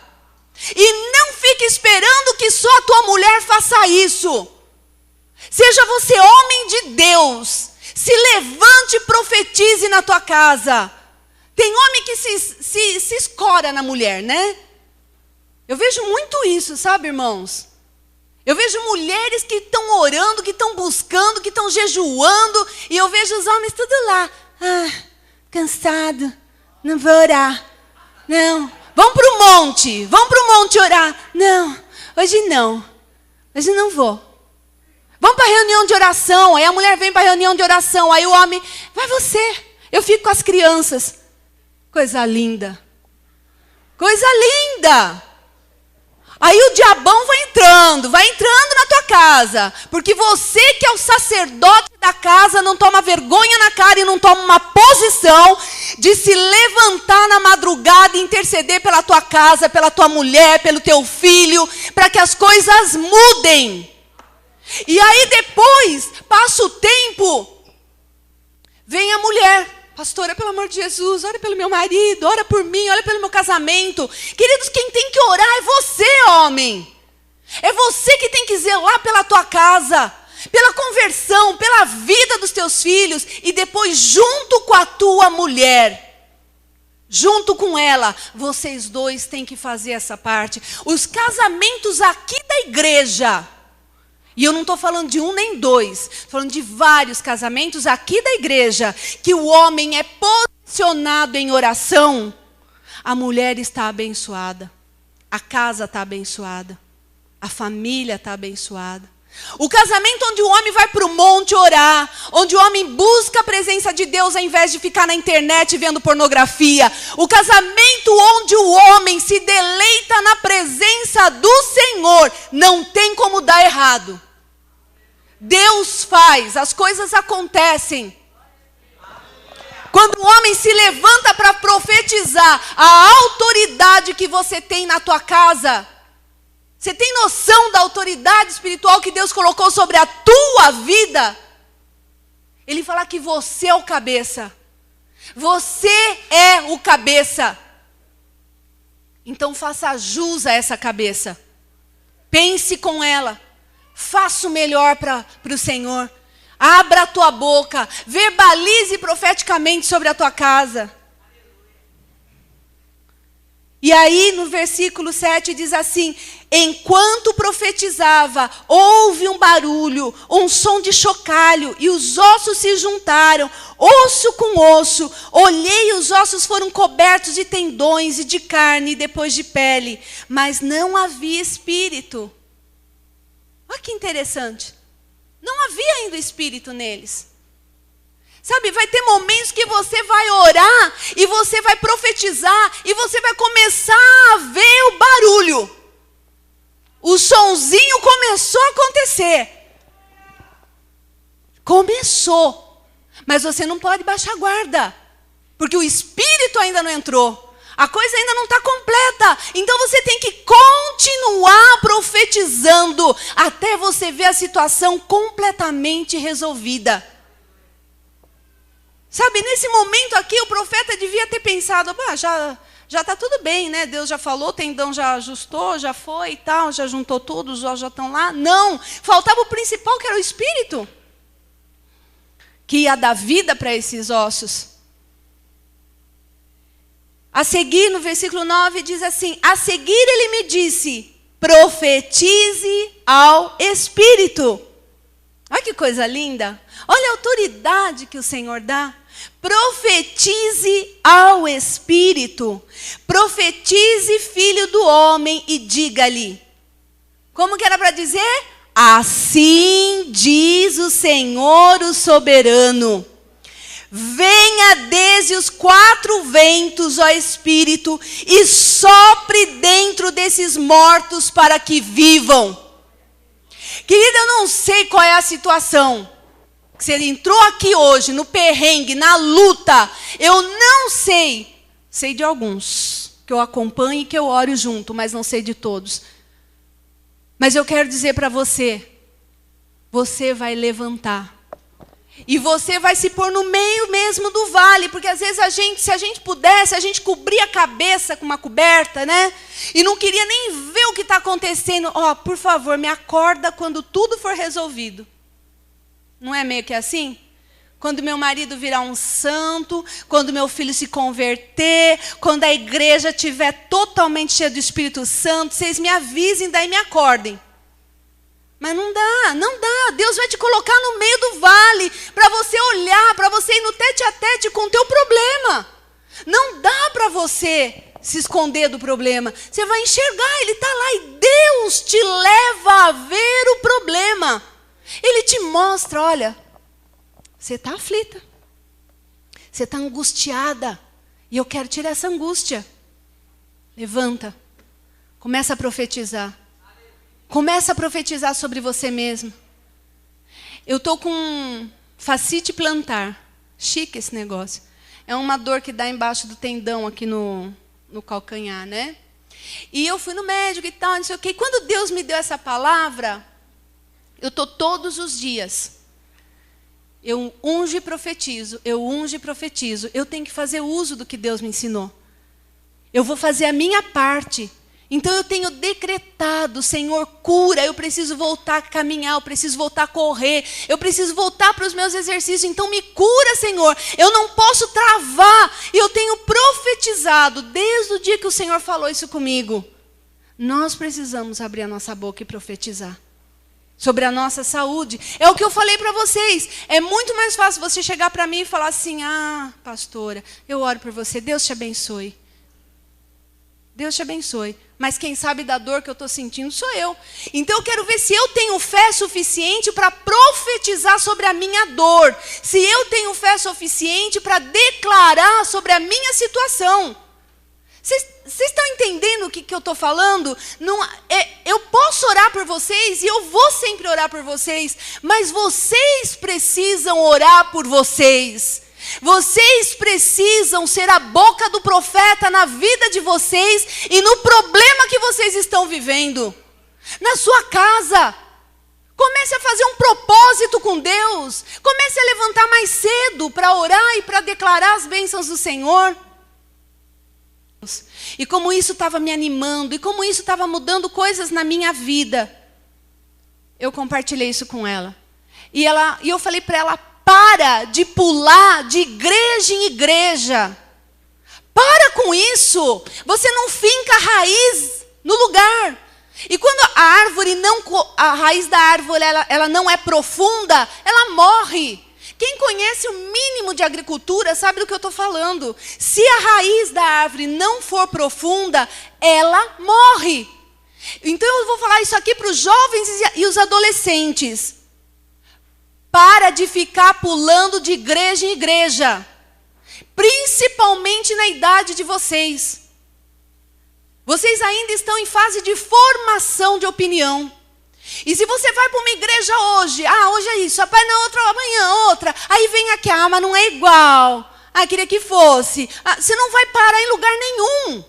E não fique esperando que só a tua mulher faça isso. Seja você homem de Deus, se levante e profetize na tua casa. Tem homem que se escora na mulher, né? Eu vejo muito isso, sabe, irmãos? Eu vejo mulheres que estão orando, que estão buscando, que estão jejuando, e eu vejo os homens tudo lá. Ah, cansado, não vou orar. Não, vamos para o monte orar. Não, hoje não vou. Vamos para a reunião de oração, aí a mulher vem para a reunião de oração, aí o homem, vai você, eu fico com as crianças. Coisa linda. Coisa linda. Aí o diabão vai entrando na tua casa. Porque você que é o sacerdote da casa não toma vergonha na cara e não toma uma posição de se levantar na madrugada e interceder pela tua casa, pela tua mulher, pelo teu filho, para que as coisas mudem. E aí depois, passa o tempo, vem a mulher. Pastora, pelo amor de Jesus, ora pelo meu marido, ora por mim, ora pelo meu casamento. Queridos, quem tem que orar é você, homem. É você que tem que zelar pela tua casa, pela conversão, pela vida dos teus filhos. E depois, junto com a tua mulher, junto com ela, vocês dois têm que fazer essa parte. Os casamentos aqui da igreja, e eu não estou falando de um nem dois, estou falando de vários casamentos aqui da igreja, que o homem é posicionado em oração, a mulher está abençoada, a casa está abençoada, a família está abençoada. O casamento onde o homem vai para o monte orar, onde o homem busca a presença de Deus ao invés de ficar na internet vendo pornografia. O casamento onde o homem se deleita na presença do Senhor, não tem como dar errado. Deus faz, as coisas acontecem. Quando o homem se levanta para profetizar, a autoridade que você tem na tua casa, você tem noção da autoridade espiritual que Deus colocou sobre a tua vida? Ele fala que você é o cabeça. Você é o cabeça. Então faça jus a essa cabeça. Pense com ela. Faça o melhor para o Senhor. Abra a tua boca. Verbalize profeticamente sobre a tua casa. E aí no versículo 7 diz assim: enquanto profetizava, houve um barulho, um som de chocalho, e os ossos se juntaram, osso com osso. Olhei e os ossos foram cobertos de tendões e de carne e depois de pele, mas não havia espírito. Olha que interessante. Não havia ainda espírito neles. Sabe, vai ter momentos que você vai orar e você vai profetizar e você vai começar a ver o barulho. O sonzinho começou a acontecer. Começou. Mas você não pode baixar a guarda. Porque o espírito ainda não entrou. A coisa ainda não está completa. Então você tem que continuar profetizando até você ver a situação completamente resolvida. Sabe, nesse momento aqui, o profeta devia ter pensado, já está tudo bem, né? Deus já falou, o tendão já ajustou, já foi e tal, já juntou tudo, os ossos já estão lá. Não, faltava o principal, que era o espírito, que ia dar vida para esses ossos. A seguir, no versículo 9, diz assim: a seguir ele me disse, profetize ao espírito. Olha que coisa linda. Olha a autoridade que o Senhor dá. Profetize ao Espírito. Profetize, filho do homem, e diga-lhe. Como que era para dizer? Assim diz o Senhor, o soberano. Venha desde os 4 ventos, ó Espírito, e sopre dentro desses mortos para que vivam. Querida, eu não sei qual é a situação. Se ele entrou aqui hoje, no perrengue, na luta, eu não sei. Sei de alguns, que eu acompanho e que eu oro junto, mas não sei de todos. Mas eu quero dizer para você, você vai levantar. E você vai se pôr no meio mesmo do vale, porque às vezes se a gente pudesse, a gente cobria a cabeça com uma coberta, né? E não queria nem ver o que está acontecendo. Ó, por favor, me acorda quando tudo for resolvido. Não é meio que assim? Quando meu marido virar um santo, quando meu filho se converter, quando a igreja estiver totalmente cheia do Espírito Santo, vocês me avisem, daí me acordem. Mas não dá, não dá. Deus vai te colocar no meio do vale para você olhar, para você ir no tete a tete com o teu problema. Não dá para você se esconder do problema. Você vai enxergar, ele está lá e Deus te leva a ver o problema. Ele te mostra, olha, você está aflita, você está angustiada e eu quero tirar essa angústia. Levanta, começa a profetizar. Começa a profetizar sobre você mesmo. Eu estou com fascite plantar. Chique esse negócio. É uma dor que dá embaixo do tendão aqui no calcanhar, né? E eu fui no médico e tal, não sei o quê. Quando Deus me deu essa palavra, eu estou todos os dias. Eu unjo e profetizo, eu unjo e profetizo. Eu tenho que fazer uso do que Deus me ensinou. Eu vou fazer a minha parte. Então eu tenho decretado, Senhor, cura, eu preciso voltar a caminhar, eu preciso voltar a correr, eu preciso voltar para os meus exercícios, então me cura, Senhor, eu não posso travar. E eu tenho profetizado, desde o dia que o Senhor falou isso comigo, nós precisamos abrir a nossa boca e profetizar sobre a nossa saúde. É o que eu falei para vocês, é muito mais fácil você chegar para mim e falar assim, ah, pastora, eu oro por você, Deus te abençoe. Deus te abençoe. Mas quem sabe da dor que eu estou sentindo sou eu. Então eu quero ver se eu tenho fé suficiente para profetizar sobre a minha dor. Se eu tenho fé suficiente para declarar sobre a minha situação. Vocês estão entendendo o que eu estou falando? Não, eu posso orar por vocês e eu vou sempre orar por vocês. Mas vocês precisam orar por vocês. Vocês precisam ser a boca do profeta na vida de vocês e no problema que vocês estão vivendo. Na sua casa. Comece a fazer um propósito com Deus. Comece a levantar mais cedo para orar e para declarar as bênçãos do Senhor. E como isso estava me animando, e como isso estava mudando coisas na minha vida, eu compartilhei isso com ela. E eu falei para ela, para de pular de igreja em igreja. Para com isso. Você não finca a raiz no lugar. E quando a raiz da árvore ela não é profunda, ela morre. Quem conhece o mínimo de agricultura sabe do que eu estou falando. Se a raiz da árvore não for profunda, ela morre. Então eu vou falar isso aqui para os jovens e os adolescentes. Para de ficar pulando de igreja em igreja. Principalmente na idade de vocês. Vocês ainda estão em fase de formação de opinião. E se você vai para uma igreja hoje, hoje é isso, vai na outra, amanhã outra, aí vem aqui, mas não é igual. Queria que fosse. Você não vai parar em lugar nenhum.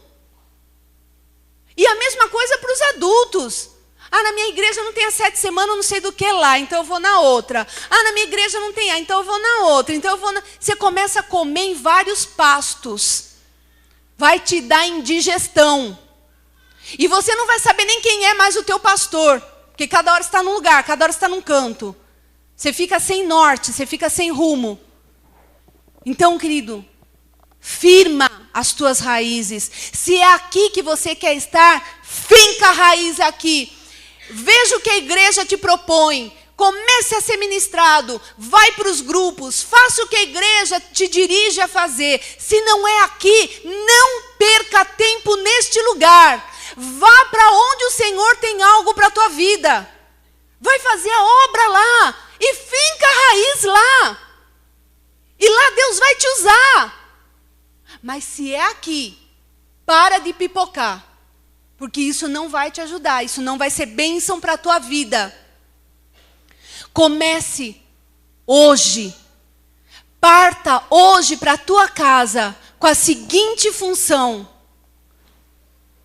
E a mesma coisa para os adultos. Na minha igreja não tem a 7 semanas, não sei do que lá, então eu vou na outra. Na minha igreja não tem então eu vou na outra. Então eu vou Você começa a comer em vários pastos. Vai te dar indigestão. E você não vai saber nem quem é mais o teu pastor. Porque cada hora está num lugar, cada hora está num canto. Você fica sem norte, você fica sem rumo. Então, querido, firma as tuas raízes. Se é aqui que você quer estar, finca a raiz aqui. Veja o que a igreja te propõe. Comece a ser ministrado. Vai para os grupos. Faça o que a igreja te dirige a fazer. Se não é aqui, não perca tempo neste lugar. Vá para onde o Senhor tem algo para a tua vida. Vai fazer a obra lá. E finca a raiz lá. E lá Deus vai te usar. Mas se é aqui, para de pipocar. Porque isso não vai te ajudar. Isso não vai ser bênção para a tua vida. Comece hoje. Parta hoje para a tua casa com a seguinte função.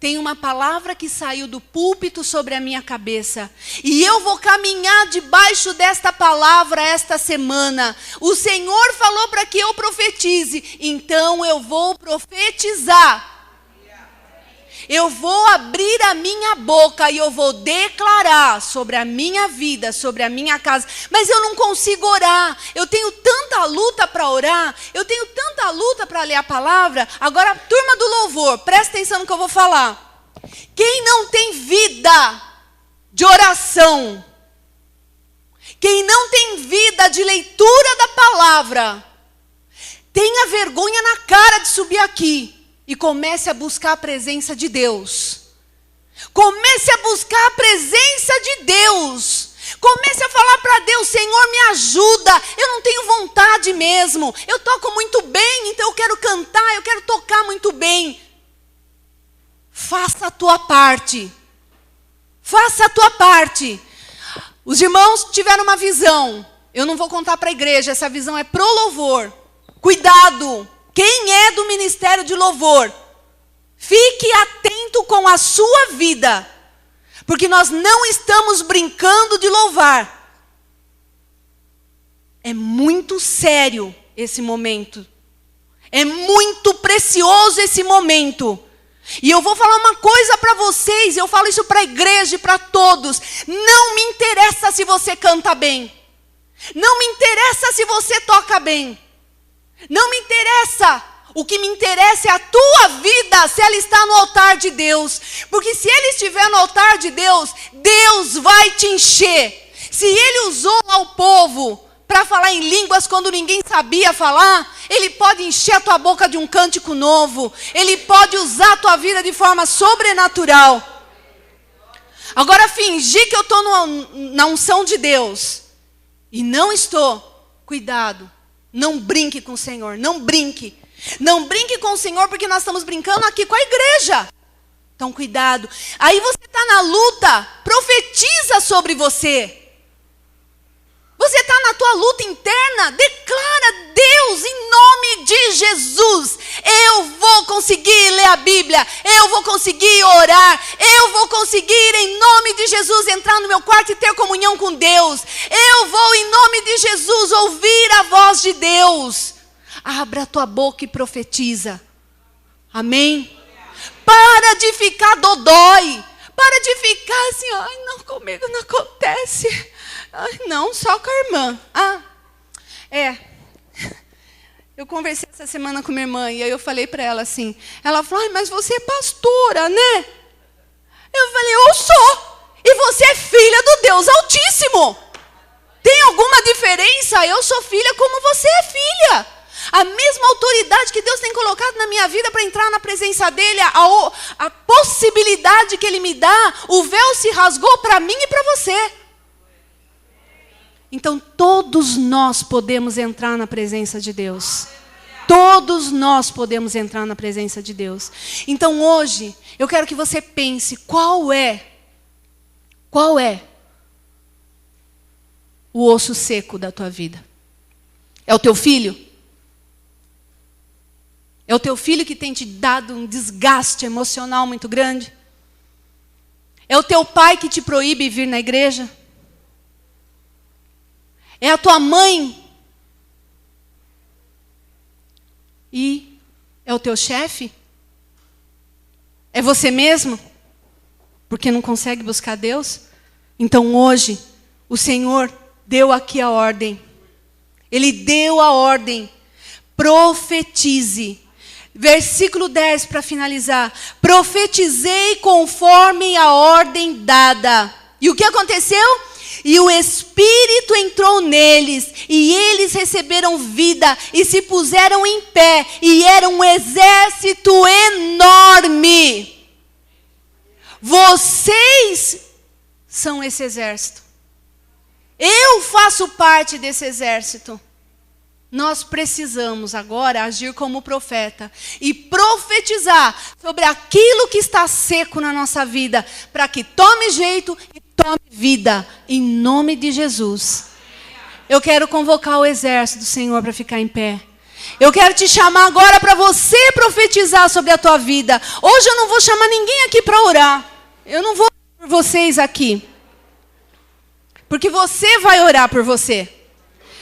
tem uma palavra que saiu do púlpito sobre a minha cabeça. E eu vou caminhar debaixo desta palavra esta semana. O Senhor falou para que eu profetize. Então eu vou profetizar. Eu vou abrir a minha boca e eu vou declarar sobre a minha vida, sobre a minha casa. Mas eu não consigo orar. Eu tenho tanta luta para orar. Eu tenho tanta luta para ler a palavra. Agora, turma do louvor, presta atenção no que eu vou falar. Quem não tem vida de oração, quem não tem vida de leitura da palavra, tenha vergonha na cara de subir aqui. E comece a buscar a presença de Deus. Comece a buscar a presença de Deus. Comece a falar para Deus: Senhor, me ajuda. Eu não tenho vontade mesmo. Eu toco muito bem, então eu quero cantar, eu quero tocar muito bem. Faça a tua parte. Faça a tua parte. Os irmãos tiveram uma visão. Eu não vou contar para a igreja, essa visão é pro louvor. Cuidado. Quem é do ministério de louvor, fique atento com a sua vida, porque nós não estamos brincando de louvar. É muito sério esse momento. É muito precioso esse momento. E eu vou falar uma coisa para vocês, eu falo isso para a igreja e para todos. Não me interessa se você canta bem. Não me interessa se você toca bem. Não me interessa, o que me interessa é a tua vida, se ela está no altar de Deus. Porque se ele estiver no altar de Deus, Deus vai te encher. Se ele usou lá o povo para falar em línguas quando ninguém sabia falar, ele pode encher a tua boca de um cântico novo. Ele pode usar a tua vida de forma sobrenatural. Agora fingir que eu estou na unção de Deus e não estou, cuidado. Não brinque com o Senhor, não brinque. Não brinque com o Senhor, porque nós estamos brincando aqui com a igreja. Então, cuidado. Aí você está na luta, profetiza sobre você. Você está na tua luta interna, declara: Deus, em nome de Jesus, eu vou conseguir ler a Bíblia, eu vou conseguir orar, eu vou conseguir, em nome de Jesus, entrar no meu quarto e ter comunhão com Deus. Eu vou, em nome de Jesus, ouvir a voz de Deus. Abra a tua boca e profetiza. Amém? Para de ficar dodói. Para de ficar assim: ai, não, comigo não acontece. Ai, não, só com a irmã. Eu conversei essa semana com minha irmã e aí eu falei para ela assim. Ela falou: ai, mas você é pastora, né? Eu falei: eu sou. E você é filha do Deus Altíssimo. Tem alguma diferença? Eu sou filha como você é filha. A mesma autoridade que Deus tem colocado na minha vida para entrar na presença dele, a possibilidade que ele me dá, o véu se rasgou para mim e para você. Então todos nós podemos entrar na presença de Deus. Todos nós podemos entrar na presença de Deus. Então hoje eu quero que você pense: qual é o osso seco da tua vida? É o teu filho? É o teu filho que tem te dado um desgaste emocional muito grande? É o teu pai que te proíbe vir na igreja? É a tua mãe? E é o teu chefe? É você mesmo? Porque não consegue buscar Deus? Então hoje, o Senhor deu aqui a ordem. Ele deu a ordem. Profetize. Versículo 10 para finalizar. Profetizei conforme a ordem dada. E o que aconteceu? E o Espírito entrou neles, e eles receberam vida, e se puseram em pé, e era um exército enorme. Vocês são esse exército. Eu faço parte desse exército. Nós precisamos agora agir como profeta e profetizar sobre aquilo que está seco na nossa vida, para que tome jeito e tome vida, em nome de Jesus. Eu quero convocar o exército do Senhor para ficar em pé. Eu quero te chamar agora para você profetizar sobre a tua vida. Hoje eu não vou chamar ninguém aqui para orar. Eu não vou orar por vocês aqui. Porque você vai orar por você.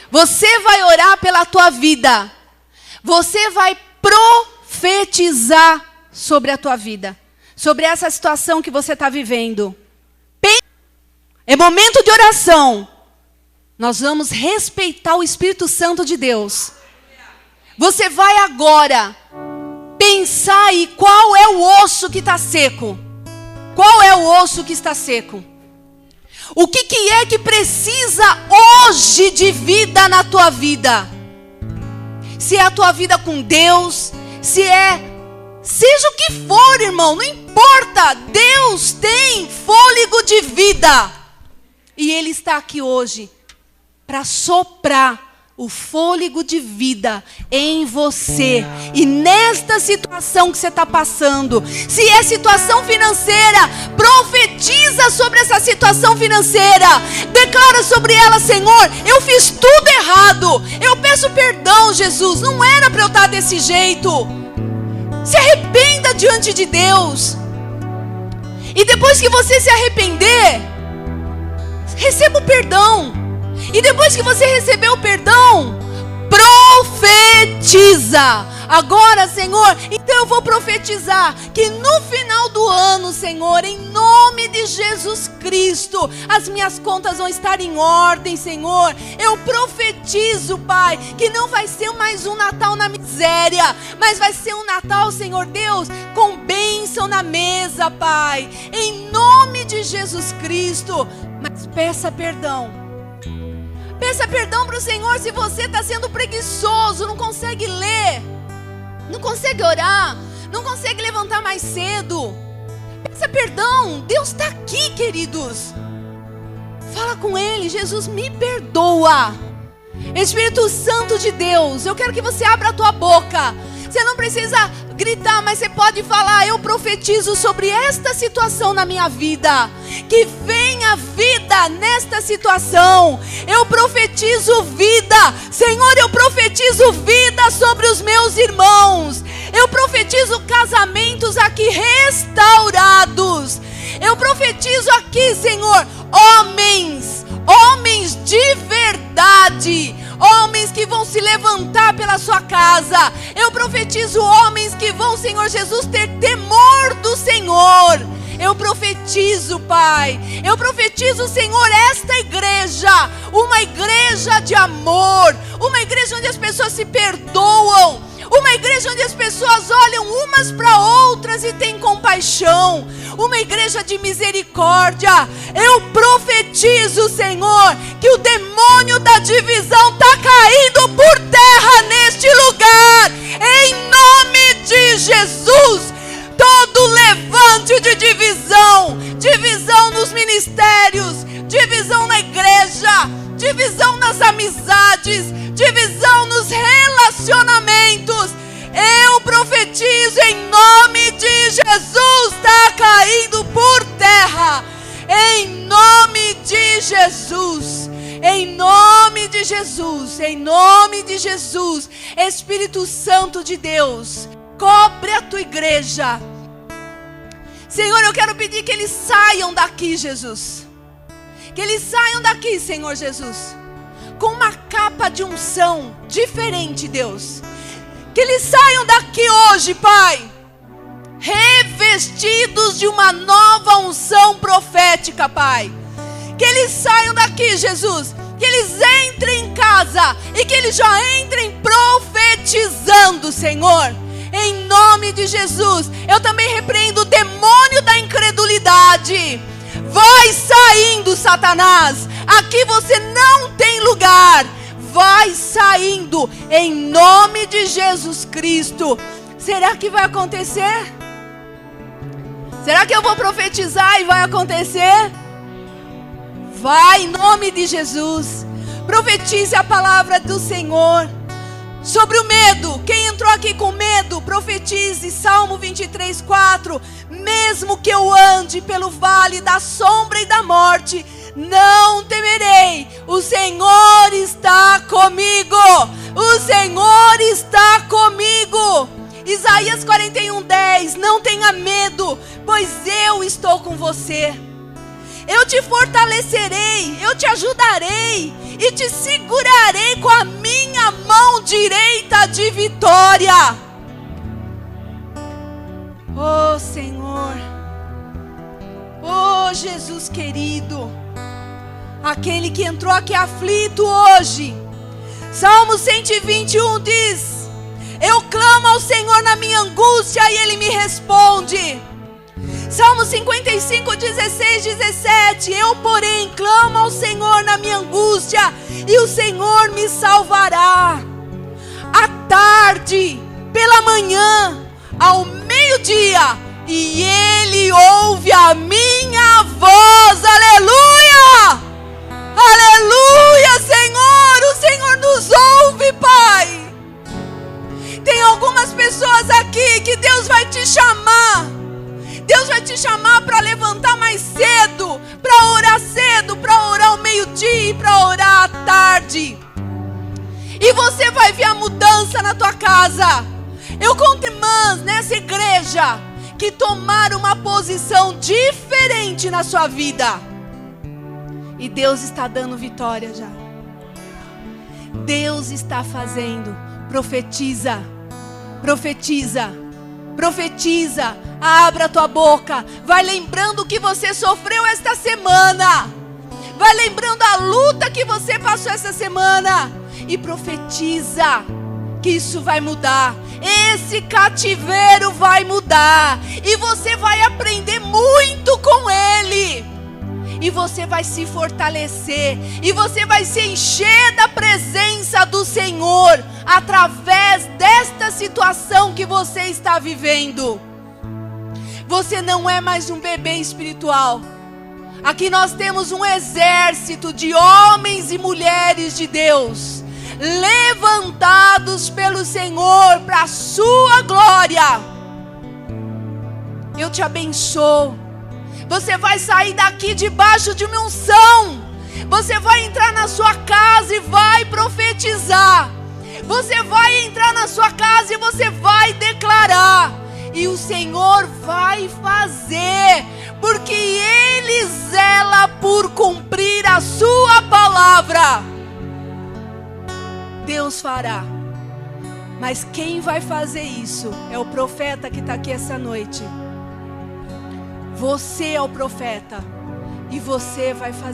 Você vai orar pela tua vida. Você vai profetizar sobre a tua vida. Sobre essa situação que você está vivendo. É momento de oração. Nós vamos respeitar o Espírito Santo de Deus. Você vai agora pensar aí qual é o osso que está seco. Qual é o osso que está seco? O que é que precisa hoje de vida na tua vida? Se é a tua vida com Deus, seja o que for, irmão, não importa. Deus tem fôlego de vida. E Ele está aqui hoje para soprar o fôlego de vida em você. E nesta situação que você está passando, se é situação financeira, profetiza sobre essa situação financeira. Declara sobre ela: Senhor, eu fiz tudo errado. Eu peço perdão, Jesus. Não era para eu estar desse jeito. Se arrependa diante de Deus. E depois que você se arrepender, receba o perdão. E depois que você recebeu o perdão, profetiza. Agora, Senhor, então eu vou profetizar que no final do ano, Senhor, em nome de Jesus Cristo, as minhas contas vão estar em ordem, Senhor. Eu profetizo, Pai, que não vai ser mais um Natal na miséria, mas vai ser um Natal, Senhor Deus, com bênção na mesa, Pai. Em nome de Jesus Cristo. Mas peça perdão. Peça perdão para o Senhor se você está sendo preguiçoso, não consegue ler, não consegue orar, não consegue levantar mais cedo. Peça perdão, Deus está aqui, queridos. Fala com Ele: Jesus, me perdoa. Espírito Santo de Deus, eu quero que você abra a tua boca. Você não precisa gritar, mas você pode falar: eu profetizo sobre esta situação na minha vida. Que venha vida nesta situação. Eu profetizo vida. Senhor, eu profetizo vida sobre os meus irmãos. Eu profetizo casamentos aqui restaurados. Eu profetizo aqui, Senhor, homens de verdade. Homens que vão se levantar pela sua casa. Eu profetizo homens que vão, Senhor Jesus, ter temor do Senhor. Eu profetizo, Pai. Eu profetizo, Senhor, esta igreja. Uma igreja de amor. Uma igreja onde as pessoas se perdoam. Uma igreja onde as pessoas olham umas para outras e têm compaixão. Uma igreja de misericórdia. Eu profetizo, Senhor, que o demônio da divisão está caindo por terra neste lugar. Em nome de Jesus. Todo levante de divisão. Divisão nos ministérios. Divisão na igreja. Divisão nas amizades. Divisão nos relacionamentos. Eu profetizo em nome de Jesus. Está caindo por terra. Em nome de Jesus. Em nome de Jesus. Em nome de Jesus. Espírito Santo de Deus, cobre a tua igreja. Senhor, eu quero pedir que eles saiam daqui, Jesus. Que eles saiam daqui, Senhor Jesus, com uma capa de unção diferente, Deus. Que eles saiam daqui hoje, Pai, revestidos de uma nova unção profética, Pai. Que eles saiam daqui, Jesus. Que eles entrem em casa e que eles já entrem profetizando, Senhor. Em nome de Jesus. Eu também repreendo o demônio da incredulidade. Vai saindo, Satanás. Aqui você não tem lugar. Vai saindo em nome de Jesus Cristo. Será que vai acontecer? Será que eu vou profetizar e vai acontecer? Vai em nome de Jesus. Profetize a palavra do Senhor sobre o medo. Quem entrou aqui com medo, profetize Salmo 23:4. Mesmo que eu ande pelo vale da sombra e da morte, não temerei, o Senhor está comigo. O Senhor está comigo. Isaías 41:10. Não tenha medo, pois eu estou com você. Eu te fortalecerei, eu te ajudarei e te segurarei com a minha mão direita de vitória. Oh Senhor, oh Jesus querido, aquele que entrou aqui aflito hoje. Salmo 121 diz: eu clamo ao Senhor na minha angústia e Ele me responde. Salmo 55:16-17. Eu, porém, clamo ao Senhor na minha angústia e o Senhor me salvará. À tarde, pela manhã, ao meio-dia, e Ele ouve a minha voz. Aleluia! Aleluia, Senhor! O Senhor nos ouve, Pai. Tem algumas pessoas aqui que Deus vai te chamar. Deus vai te chamar para levantar mais cedo, para orar ao meio-dia e para orar à tarde. E você vai ver a mudança na tua casa. Eu conto irmãs nessa igreja que tomaram uma posição diferente na sua vida. E Deus está dando vitória já. Deus está fazendo. Profetiza, profetiza, profetiza. Abra a tua boca. Vai lembrando o que você sofreu esta semana. Vai lembrando a luta que você passou essa semana. E profetiza que isso vai mudar. Esse cativeiro vai mudar. E você vai aprender muito com ele. E você vai se fortalecer. E você vai se encher da presença do Senhor através desta situação que você está vivendo. Você não é mais um bebê espiritual. Aqui nós temos um exército de homens e mulheres de Deus, levantados pelo Senhor para a sua glória. Eu te abençoo. Você vai sair daqui debaixo de uma unção. Você vai entrar na sua casa e vai profetizar. Você vai entrar na sua casa e você vai declarar. E o Senhor vai fazer, porque Ele zela por cumprir a sua palavra. Deus fará. Mas quem vai fazer isso é o profeta que está aqui essa noite. Você é o profeta. E você vai fazer.